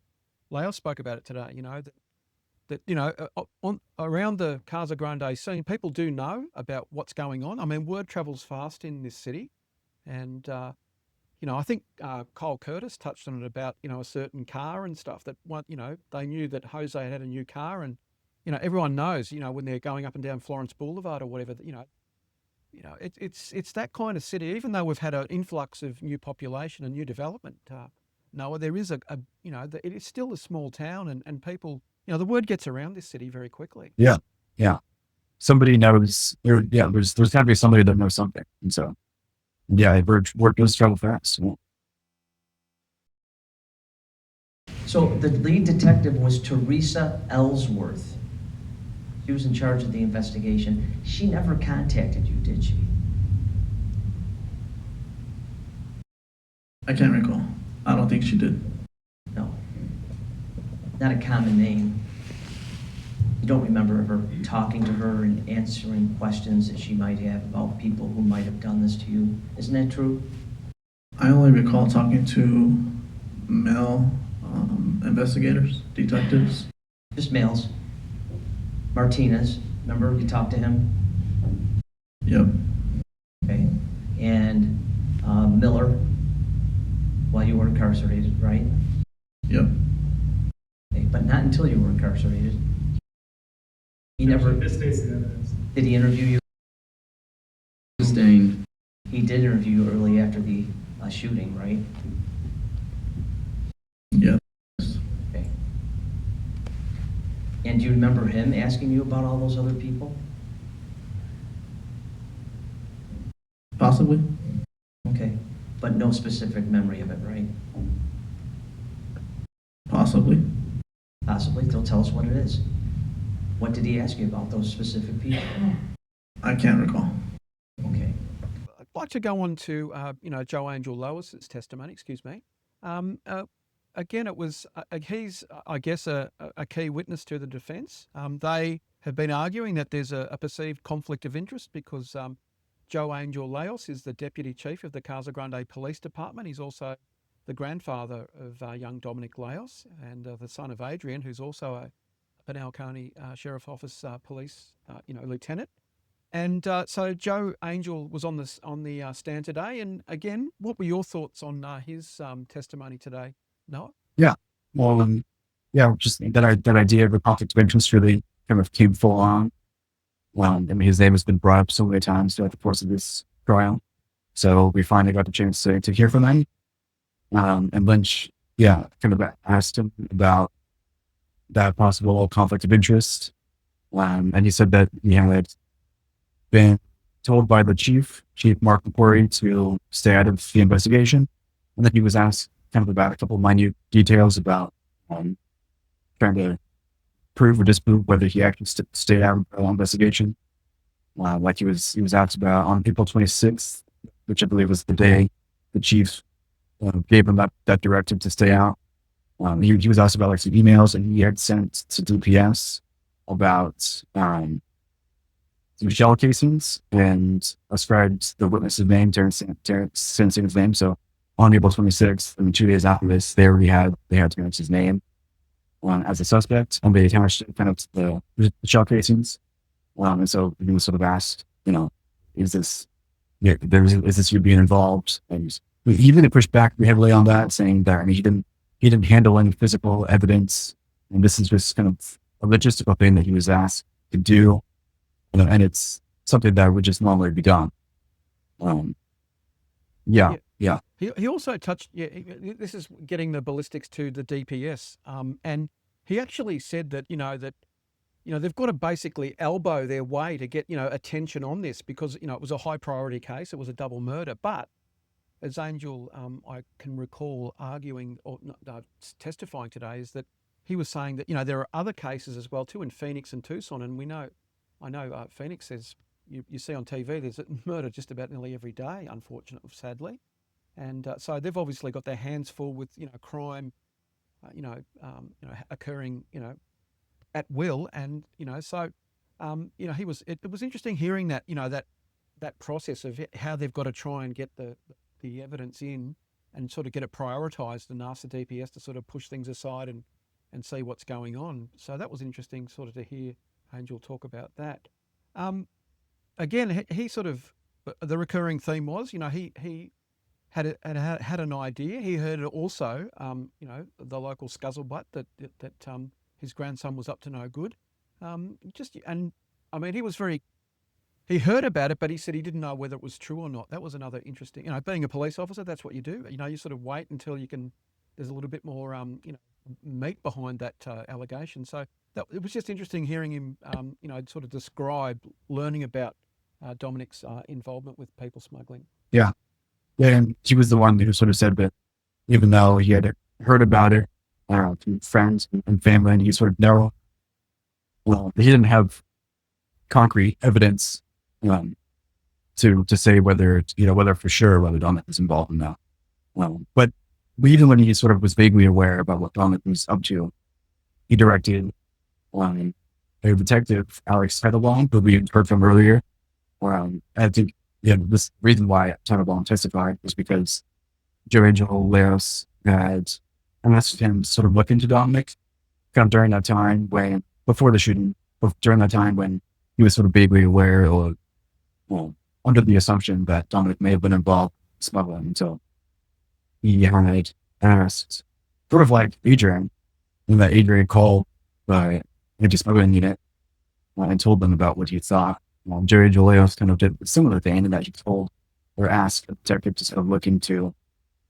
Laos spoke about it today. That around the Casa Grande scene, people do know about what's going on. I mean, word travels fast in this city, and I think Cole Curtis touched on it about a certain car and stuff that they knew that Jose had a new car, and everyone knows when they're going up and down Florence Boulevard or whatever that it's that kind of city. Even though we've had an influx of new population and new development, Noah, there is it is still a small town, and people, the word gets around this city very quickly. Yeah. Somebody knows. There's got to be somebody that knows something, and so yeah, word does travel fast. So the lead detective was Teresa Ellsworth. She was in charge of the investigation. She never contacted you, did she? I can't recall. I don't think she did. No. Not a common name. You don't remember ever talking to her and answering questions that she might have about people who might have done this to you. Isn't that true? I only recall talking to male investigators, detectives. Just males. Martinez, remember you talked to him? Yep. Okay. And Miller, while you were incarcerated, right? Yep. Okay. But not until you were incarcerated. He never. This states the evidence. Did he interview you? Sustained. He did interview you early after the shooting, right? Yes. Okay. And do you remember him asking you about all those other people? Possibly. Okay. But no specific memory of it, right? Possibly. Possibly. They'll tell us what it is. What did he ask you about those specific people? I can't recall. Okay. I'd like to go on to Joe Angel Laos's testimony. Excuse me. Again, it was he's I guess a key witness to the defence. They have been arguing that there's a perceived conflict of interest because Joe Angel Laos is the deputy chief of the Casa Grande Police Department. He's also the grandfather of young Dominic Laos and the son of Adrian, who's also a Pinal County Sheriff Office police lieutenant. And so Joe Angel was on the stand today. And again, what were your thoughts on his testimony today, Noah? Yeah. Well, just that idea of a conflict of interest really kind of came full on. His name has been brought up so many times throughout the course of this trial. So we finally got the chance to hear from him. And Lynch, kind of asked him about that possible conflict of interest. And he said that he had been told by the Chief Mark McQuarrie, to stay out of the investigation. And then he was asked kind of about a couple of minute details about trying to prove or disprove whether he actually stayed out of the investigation. Like he was asked about on April 26th, which I believe was the day the Chief gave him that directive to stay out. He was asked about like some emails and he had sent to DPS about some shell casings and ascribed the witness's name, Terrance Santistevan's name. So on April 26th, 2 days after this, they had Terrance's name as a suspect, and they attached kind of the shell casings. And so he was sort of asked, is this you being involved? And he didn't push back heavily on that, saying that, I mean, he didn't handle any physical evidence, and this is just kind of a logistical thing that he was asked to do, and it's something that would just normally be done. Yeah. He also touched, this is getting the ballistics to the DPS, and he actually said that, they've got to basically elbow their way to get, attention on this because, it was a high priority case. It was a double murder. But as Angel, I can recall arguing or testifying today, is that he was saying that, there are other cases as well too in Phoenix and Tucson. And I know Phoenix says, you see on TV, there's a murder just about nearly every day, unfortunately, sadly. And so they've obviously got their hands full with, crime, occurring, at will. And, so, it was interesting hearing that, that process of how they've got to try and get the evidence in and sort of get it prioritized and ask the DPS to sort of push things aside and see what's going on. So that was interesting sort of to hear Angel talk about that. Again, he sort of, the recurring theme was, he had an idea. He heard it also, the local scuzzlebutt that his grandson was up to no good. He heard about it, but he said he didn't know whether it was true or not. That was another interesting, being a police officer, that's what you do. You sort of wait until there's a little bit more, meat behind that allegation. So it was just interesting hearing him, sort of describe learning about Dominic's involvement with people smuggling. Yeah. Yeah, and she was the one who sort of said that even though he had heard about it from friends and family, and he sort of know, he didn't have concrete evidence to say whether for sure whether Dominic was involved in that. But even when he sort of was vaguely aware about what Dominic was up to, he directed a detective, Alex Teitelbaum, who we heard from earlier. I think this reason why Teitelbaum testified was because Danielle Laos had asked him to sort of look into Dominic kind of during that time before the shooting, during that time when he was sort of vaguely aware or under the assumption that Dominic may have been involved in smuggling. So he had asked, sort of like Adrian, and that Adrian called the anti-smuggling unit and told them about what he thought. Jerry Julios kind of did a similar thing in that he told or asked a detective to sort of look into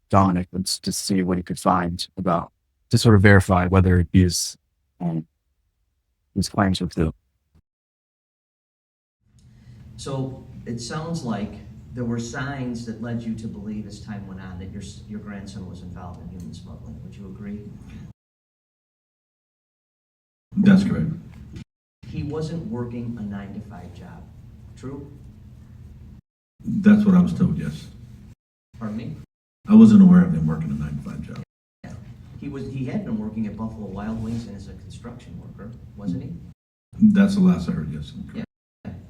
Dominic to see what he could find to sort of verify whether his claims were true. So it sounds like there were signs that led you to believe as time went on that your grandson was involved in human smuggling. Would you agree? That's correct. He wasn't working a 9-to-5 job. True? That's what I was told, yes. Pardon me? I wasn't aware of him working a 9-to-5 job. Yeah. He had been working at Buffalo Wild Wings and as a construction worker, wasn't he? That's the last I heard, yes. Yeah.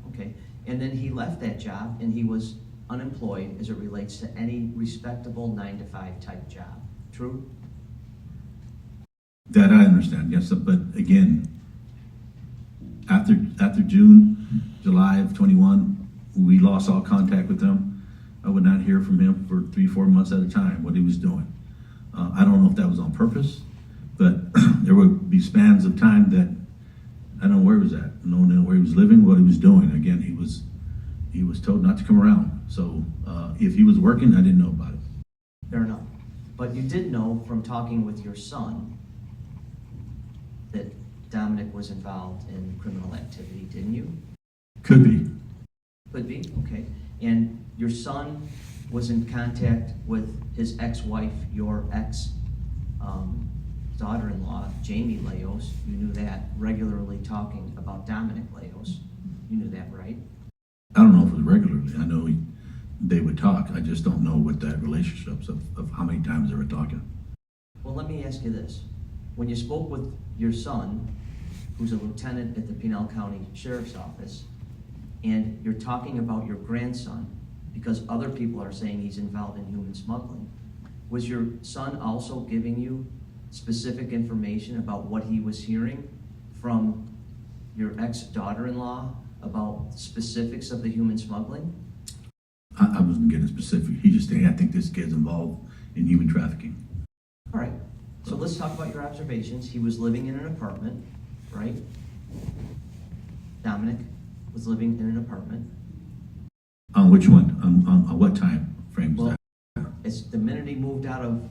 Okay. And then he left that job and he was unemployed as it relates to any respectable 9-to-5 type job. True? That I understand, yes. But again, after July of 21, we lost all contact with him. I would not hear from him for 3-4 months at a time what he was doing. I don't know if that was on purpose, but there would be spans of time that I don't know where he was at. I don't know where he was living, what he was doing. Again, he was told not to come around. So if he was working, I didn't know about it. Fair enough. But you did know from talking with your son that Dominic was involved in criminal activity, didn't you? Could be. Could be, okay. And your son was in contact with his ex-wife, your daughter-in-law, Jamie Laos. You knew that, regularly talking about Dominic Laos. You knew that, right? I don't know if it was regularly. I know they would talk. I just don't know what that relationships of how many times they were talking. Well, let me ask you this. When you spoke with your son, who's a lieutenant at the Pinal County Sheriff's Office, and you're talking about your grandson because other people are saying he's involved in human smuggling, Was your son also giving you specific information about what he was hearing from your ex-daughter-in-law about specifics of the human smuggling? I wasn't getting specific. He just said, I think this kid's involved in human trafficking. All right, so let's talk about your observations. He was living in an apartment, right? Dominic was living in an apartment. On which one? On what time frame was that? It's the minute he moved out of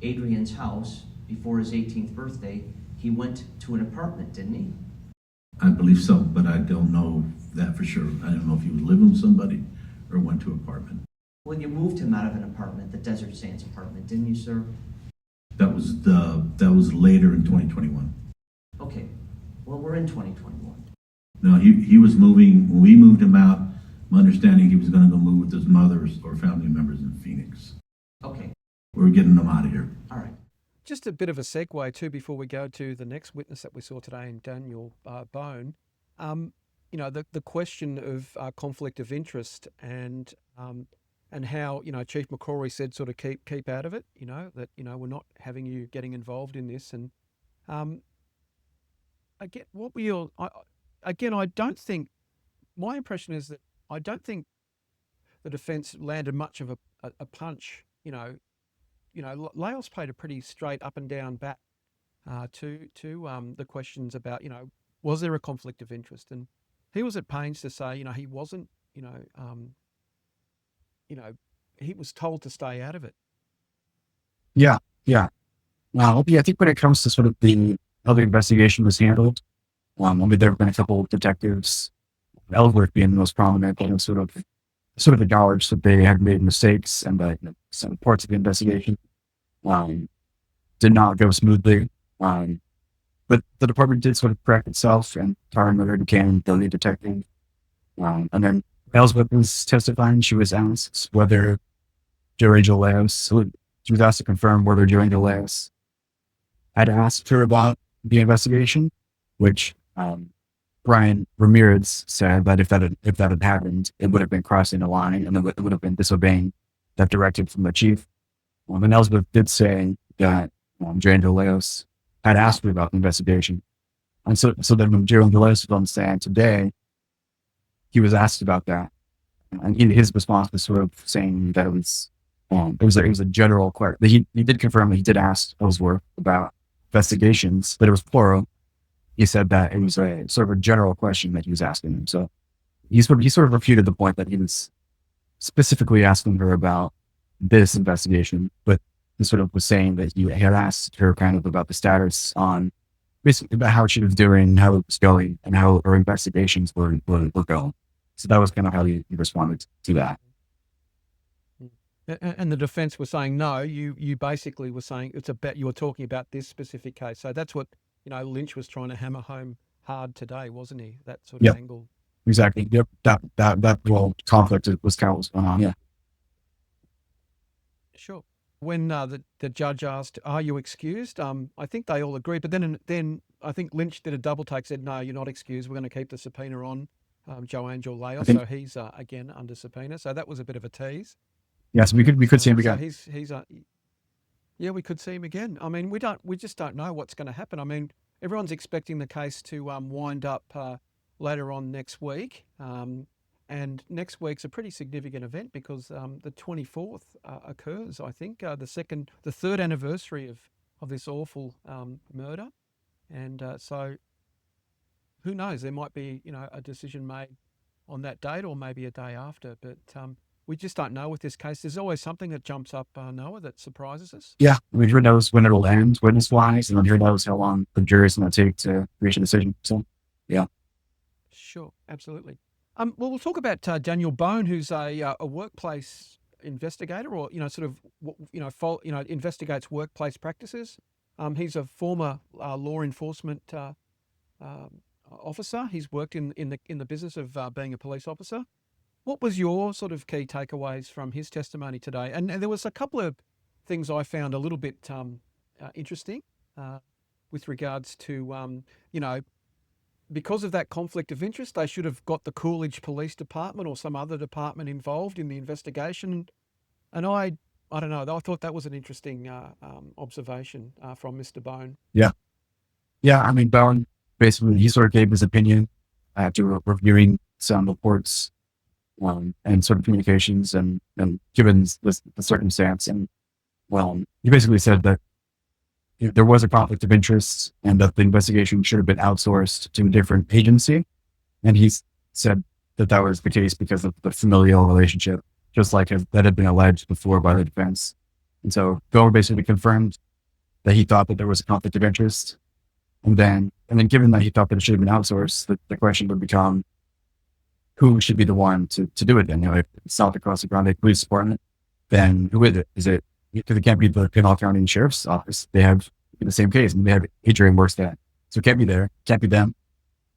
Adrian's house before his 18th birthday, he went to an apartment, didn't he? I believe so, but I don't know that for sure. I don't know if he was living with somebody or went to an apartment. Well, you moved him out of an apartment, the Desert Sands apartment, didn't you, sir? That was later in 2021. Okay, well, we're in 2021. No, he was moving, when we moved him out, my understanding he was gonna go move with his mother or family members in Phoenix. Okay, We were getting them out of here. all right. Just a bit of a segue too before we go to the next witness that we saw today in Danielle Bone. You know, the question of conflict of interest and how, you know, Chief McCrory said sort of keep out of it, you know, that, you know, we're not having you getting involved in this. And again, I don't think, my impression is that I don't think the defence landed much of a punch, you know, Laos paid a pretty straight up and down bat to the questions about, you know, was there a conflict of interest? And he was at pains to say, you know, he wasn't, he was told to stay out of it. Yeah. Well, yeah, I think when it comes to sort of how the investigation was handled, I mean, there have been a couple of detectives, Ellsworth being the most prominent, you know, sort of acknowledged that they had made mistakes and that, you know, some parts of the investigation did not go smoothly. But the department did sort of correct itself, and Tara Miller became the lead detective. And then Ellsworth was testifying. She was asked whether Joe Angel Laos, she was asked to confirm whether Joe Angel Laos had asked her about the investigation, which Brian Ramirez said that if that had happened, it would have been crossing the line and it would have been disobeying that directive from the chief. And Ellsworth did say that Joe Angel Laos had asked me about the investigation. And so then when Joe Angel Laos was on the stand today, he was asked about that. And his response was sort of saying that it was a general question. He did confirm that he did ask Ellsworth about investigations, but it was plural. He said that it was a sort of a general question that he was asking him. So he sort of refuted the point that he was specifically asking her about this investigation, but he sort of was saying that he had asked her kind of about the status on basically about how she was doing, how it was going, and how her investigations were going. So that was kind of how he responded to that. And the defence was saying, no, you basically were saying you were talking about this specific case. So that's what, you know, Lynch was trying to hammer home hard today, wasn't he? That sort of angle. Exactly. Yep. That conflict was kind of what's going on. Yeah. Sure. When the judge asked, "Are you excused?" I think they all agreed, but then I think Lynch did a double take, said, "No, you're not excused. We're going to keep the subpoena on Joe Angel Laos, so he's again under subpoena." So that was a bit of a tease. Yes, we could see him again. So he's we could see him again. I mean, we just don't know what's going to happen. I mean, everyone's expecting the case to wind up later on next week. And next week's a pretty significant event because the 24th occurs, I think, the third anniversary of this awful murder. And so who knows, there might be, you know, a decision made on that date or maybe a day after. But we just don't know with this case. There's always something that jumps up, Noah, that surprises us. Yeah, I mean, who knows when it'll end, witness-wise, and who knows how long the jury's going to take to reach a decision. So, yeah. Sure, absolutely. Well, we'll talk about Danielle Bone, who's a workplace investigator, or sort of investigates workplace practices. He's a former law enforcement officer. He's worked in the business of being a police officer. What was your sort of key takeaways from his testimony today? And there was a couple of things I found a little bit interesting with regards to because of that conflict of interest, they should have got the Coolidge Police Department or some other department involved in the investigation. And I don't know. I thought that was an interesting observation from Mr. Bone. Yeah. I mean, Bowen basically he sort of gave his opinion after reviewing some reports and sort of communications and given the circumstance. And he basically said that there was a conflict of interest and that the investigation should have been outsourced to a different agency. And he said that was the case because of the familial relationship, just like that had been alleged before by the defense. And so Bowen basically confirmed that he thought that there was a conflict of interest. And then given that he thought that it should have been outsourced, the question would become, who should be the one to do it then? If it's not the Casa Grande Police Department, then who is it? Is it, because it can't be the Pinal County Sheriff's Office. They have the same case and they have Adrian works that. So it can't be there. Can't be them.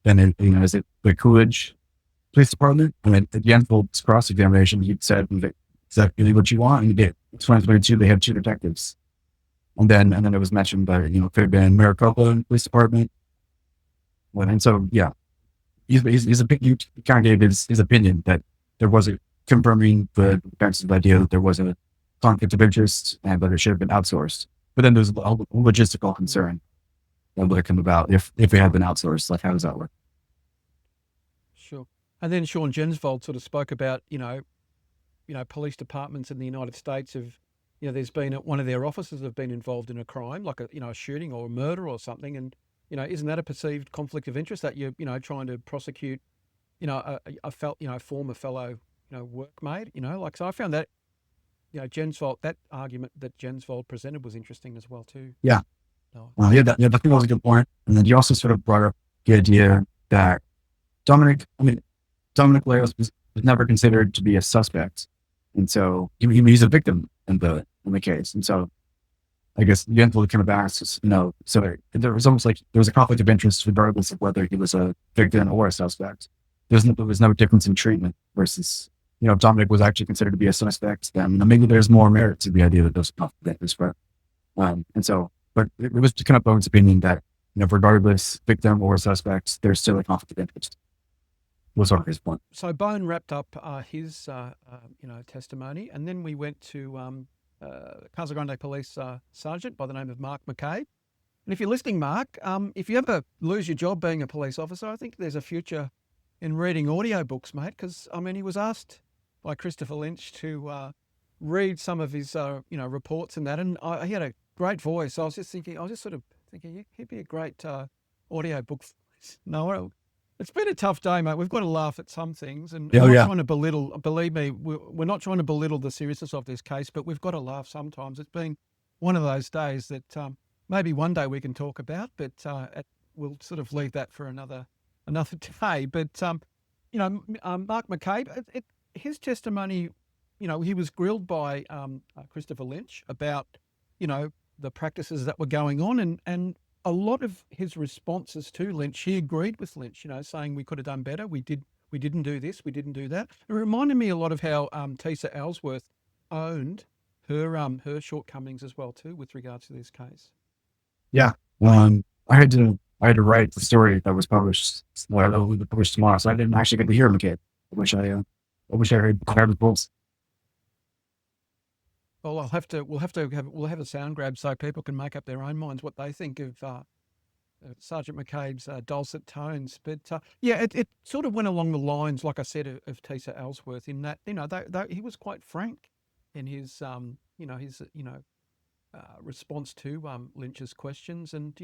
Then, is it the Coolidge Police Department? And at the end of the cross-examination, he said, is that really what you want? And he did. In 2022, they had 2 detectives. And then it was mentioned that, could have been Maricopa Police Department. And so, yeah, he kind of gave his opinion that there wasn't confirming the defense's idea that there was a conflict of interest and that it should have been outsourced. But then there's a logistical concern that would have come about if it had been outsourced. Like, how does that work? Sure. And then Sean Jensvold sort of spoke about, police departments in the United States have, there's been one of their officers have been involved in a crime, like a shooting or a murder or something. And, isn't that a perceived conflict of interest that you're, trying to prosecute, a former fellow, workmate, so I found that, Jensvold, that argument that Jensvold presented was interesting as well too. Yeah. No. Well, I think that was a good point. And then he also sort of brought up the idea that Dominic Laos was never considered to be a suspect. And so he's a victim in the case. And so I guess the end kind of asks, so there was almost like there was a conflict of interest regardless of whether he was a victim or a suspect. There was no difference in treatment versus, if Dominic was actually considered to be a suspect, then maybe there's more merit to the idea that there's a conflict of interest. But it was kind of Bowen's opinion that, regardless victim or suspect, there's still a conflict of interest. Was sort of his point. So Bone wrapped up his, testimony, and then we went to Casa Grande Police Sergeant by the name of Mark McCabe. And if you're listening, Mark, if you ever lose your job being a police officer, I think there's a future in reading audiobooks, mate, because, he was asked by Christopher Lynch to read some of his, reports and that, and he had a great voice. I was just sort of thinking he'd be a great audiobook. No, it's been a tough day, mate. We've got to laugh at some things, and we're not trying to belittle. Believe me, we're not trying to belittle the seriousness of this case, but we've got to laugh sometimes. It's been one of those days that maybe one day we can talk about, but we'll sort of leave that for another day. But Mark McCabe, his testimony, he was grilled by Christopher Lynch about the practices that were going on, and a lot of his responses to Lynch, he agreed with Lynch, saying we could have done better. We didn't do this. We didn't do that. It reminded me a lot of how Tisa Ellsworth owned her shortcomings as well too, with regards to this case. Yeah. I had to write the story that was published. Well, it will be published tomorrow, so I didn't actually get to hear him again. I wish I heard the books. Well, we'll have a sound grab so people can make up their own minds what they think of Sergeant McCabe's dulcet tones. But it sort of went along the lines, like I said, of Tisa Ellsworth, in that he was quite frank in his response to Lynch's questions, and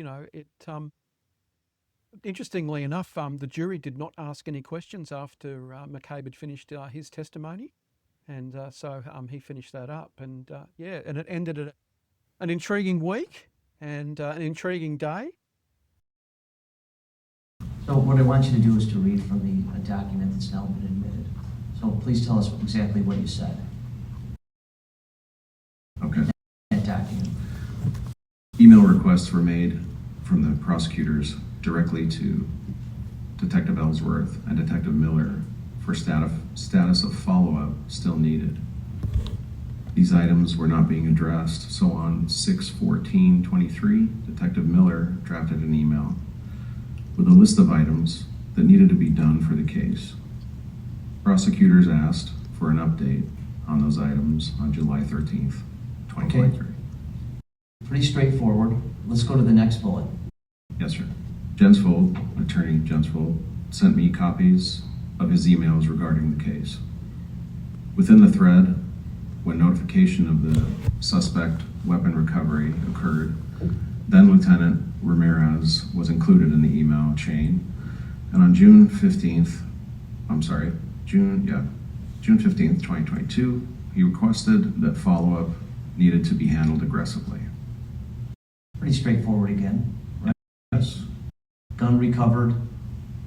interestingly enough, the jury did not ask any questions after McCabe had finished his testimony. And so he finished that up, and and it ended at an intriguing week and an intriguing day. So what I want you to do is to read from a document that's now been admitted. So please tell us exactly what you said. Okay. That document. Email requests were made from the prosecutors directly to Detective Ellsworth and Detective Miller for status of follow-up still needed. These items were not being addressed, so on 6/14/23, Detective Miller drafted an email with a list of items that needed to be done for the case. Prosecutors asked for an update on those items on July 13th, 2023. Pretty straightforward. Let's go to the next bullet. Yes, sir. Jensfold, Attorney Jensfold, sent me copies of his emails regarding the case. Within the thread, when notification of the suspect weapon recovery occurred, then Lieutenant Ramirez was included in the email chain. And on June 15th, June 15th, 2022, he requested that follow-up needed to be handled aggressively. Pretty straightforward again. Yes. Gun recovered,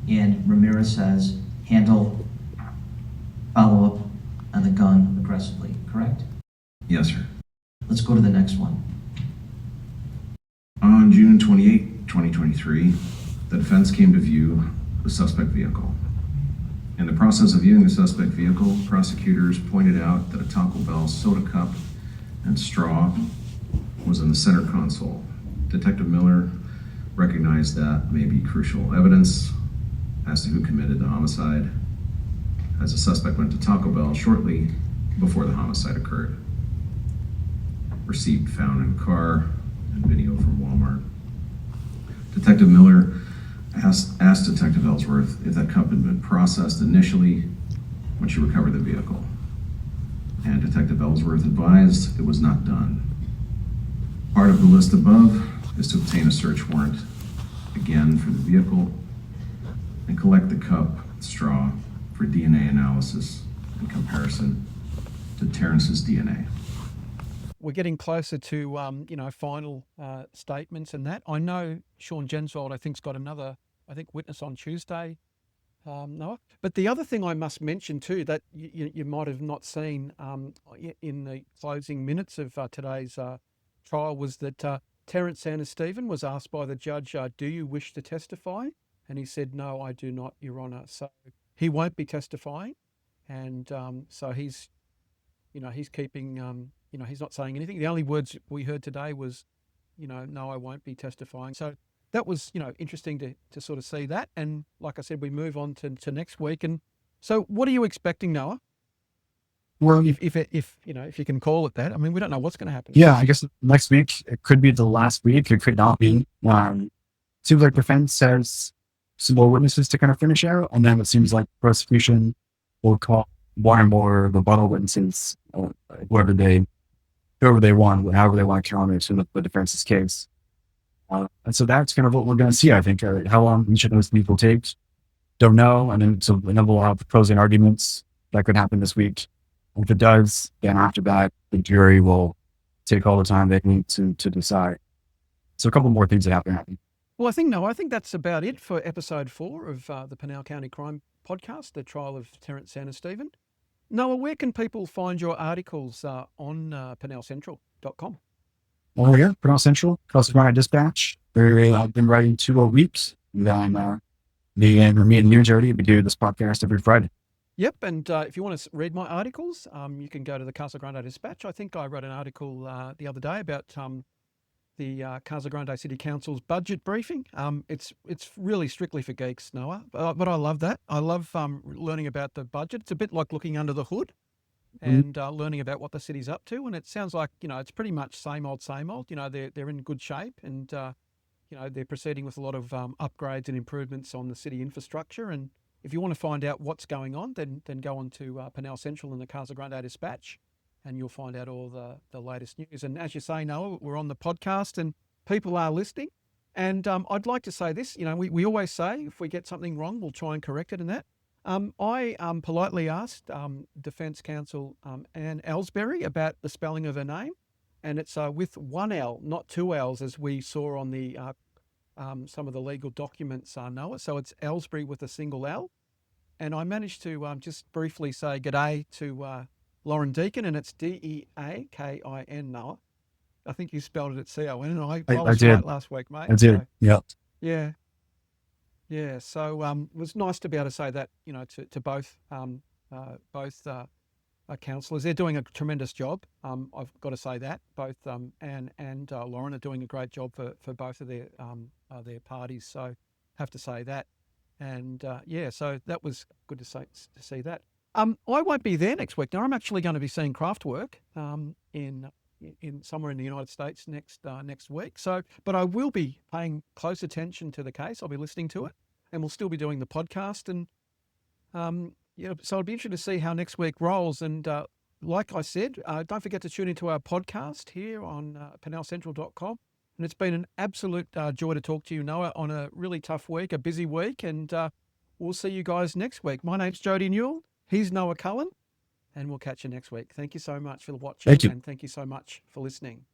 and Ramirez says, handle follow-up on the gun aggressively, correct? Yes, sir. Let's go to the next one. On June 28, 2023, the defense came to view the suspect vehicle. In the process of viewing the suspect vehicle, prosecutors pointed out that a Taco Bell soda cup and straw was in the center console. Detective Miller recognized that may be crucial evidence as to who committed the homicide, as the suspect went to Taco Bell shortly before the homicide occurred. Receipt found in the car and video from Walmart. Detective Miller asked Detective Ellsworth if that cup had been processed initially when she recovered the vehicle. And Detective Ellsworth advised it was not done. Part of the list above is to obtain a search warrant again for the vehicle and collect the cup and straw for DNA analysis in comparison to Terrance's DNA. We're getting closer to, final statements and that. I know Sean Jensfold, I think, has got another, witness on Tuesday, Noah. But the other thing I must mention too, that you might have not seen in the closing minutes of today's trial, was that Terrance Santistevan was asked by the judge, do you wish to testify? And he said, no, I do not, Your Honour. So he won't be testifying. And so he's keeping, he's not saying anything. The only words we heard today was, no, I won't be testifying. So that was, interesting to sort of see that. And like I said, we move on to next week. And so what are you expecting, Noah? Well, If you can call it that. I mean, we don't know what's going to happen. yeah, I guess next week, it could be the last week. It could not be. Seems like defense has some more witnesses to kind of finish out. And then it seems like prosecution will call one or more rebuttal witnesses, whoever they want, however they want to counter to the defense's case. And so that's kind of what we're going to see, I think. How long each of those people takes, don't know. And then we'll have closing arguments that could happen this week. If it does, then after that, the jury will take all the time they need to decide. So a couple more things that have to happen. Well, I think that's about it for episode 4 of the Pinal County Crime Podcast, the trial of Terrance Santistevan. Noah, where can people find your articles on pinalcentral.com? Oh yeah, Pinal Central, Casa Grande Dispatch. I've been writing 2 a week. Then me and Jodie, we do this podcast every Friday. Yep, and if you want to read my articles, you can go to the Casa Grande Dispatch. I think I wrote an article the other day about the Casa Grande City Council's budget briefing. It's really strictly for geeks, Noah, but I love that. I love learning about the budget. It's a bit like looking under the hood and learning about what the city's up to. And it sounds like, it's pretty much same old. They're in good shape, and they're proceeding with a lot of upgrades and improvements on the city infrastructure. And if you want to find out what's going on, then go on to Pinal Central and the Casa Grande Dispatch, and you'll find out all the latest news. And as you say, Noah, we're on the podcast and people are listening. And I'd like to say this, we always say if we get something wrong, we'll try and correct it in that. I politely asked Defence Counsel Anne Ellsbury about the spelling of her name, and it's with 1 L, not 2 L's, as we saw on the some of the legal documents, Noah. So it's Ellsbury with a single L. And I managed to just briefly say g'day to Lauren Deakin, and it's Deakin, Noah. I think you spelled it at C-O-N, and I was did. right last week, mate. I did, So, yeah. Yeah. So it was nice to be able to say that, to both councillors. They're doing a tremendous job. I've got to say that both Anne and Lauren are doing a great job for both of their parties. So have to say that. And so that was good to see that. I won't be there next week. Now, I'm actually going to be seeing Craftwork in somewhere in the United States next week. So, but I will be paying close attention to the case. I'll be listening to it, and we'll still be doing the podcast. And so I'd be interested to see how next week rolls. And like I said, don't forget to tune into our podcast here on pinalcentral.com. And it's been an absolute joy to talk to you, Noah, on a really tough week, a busy week. And we'll see you guys next week. My name's Jodie Newell. He's Noah Cullen. And we'll catch you next week. Thank you so much for watching. Thank you. And thank you so much for listening.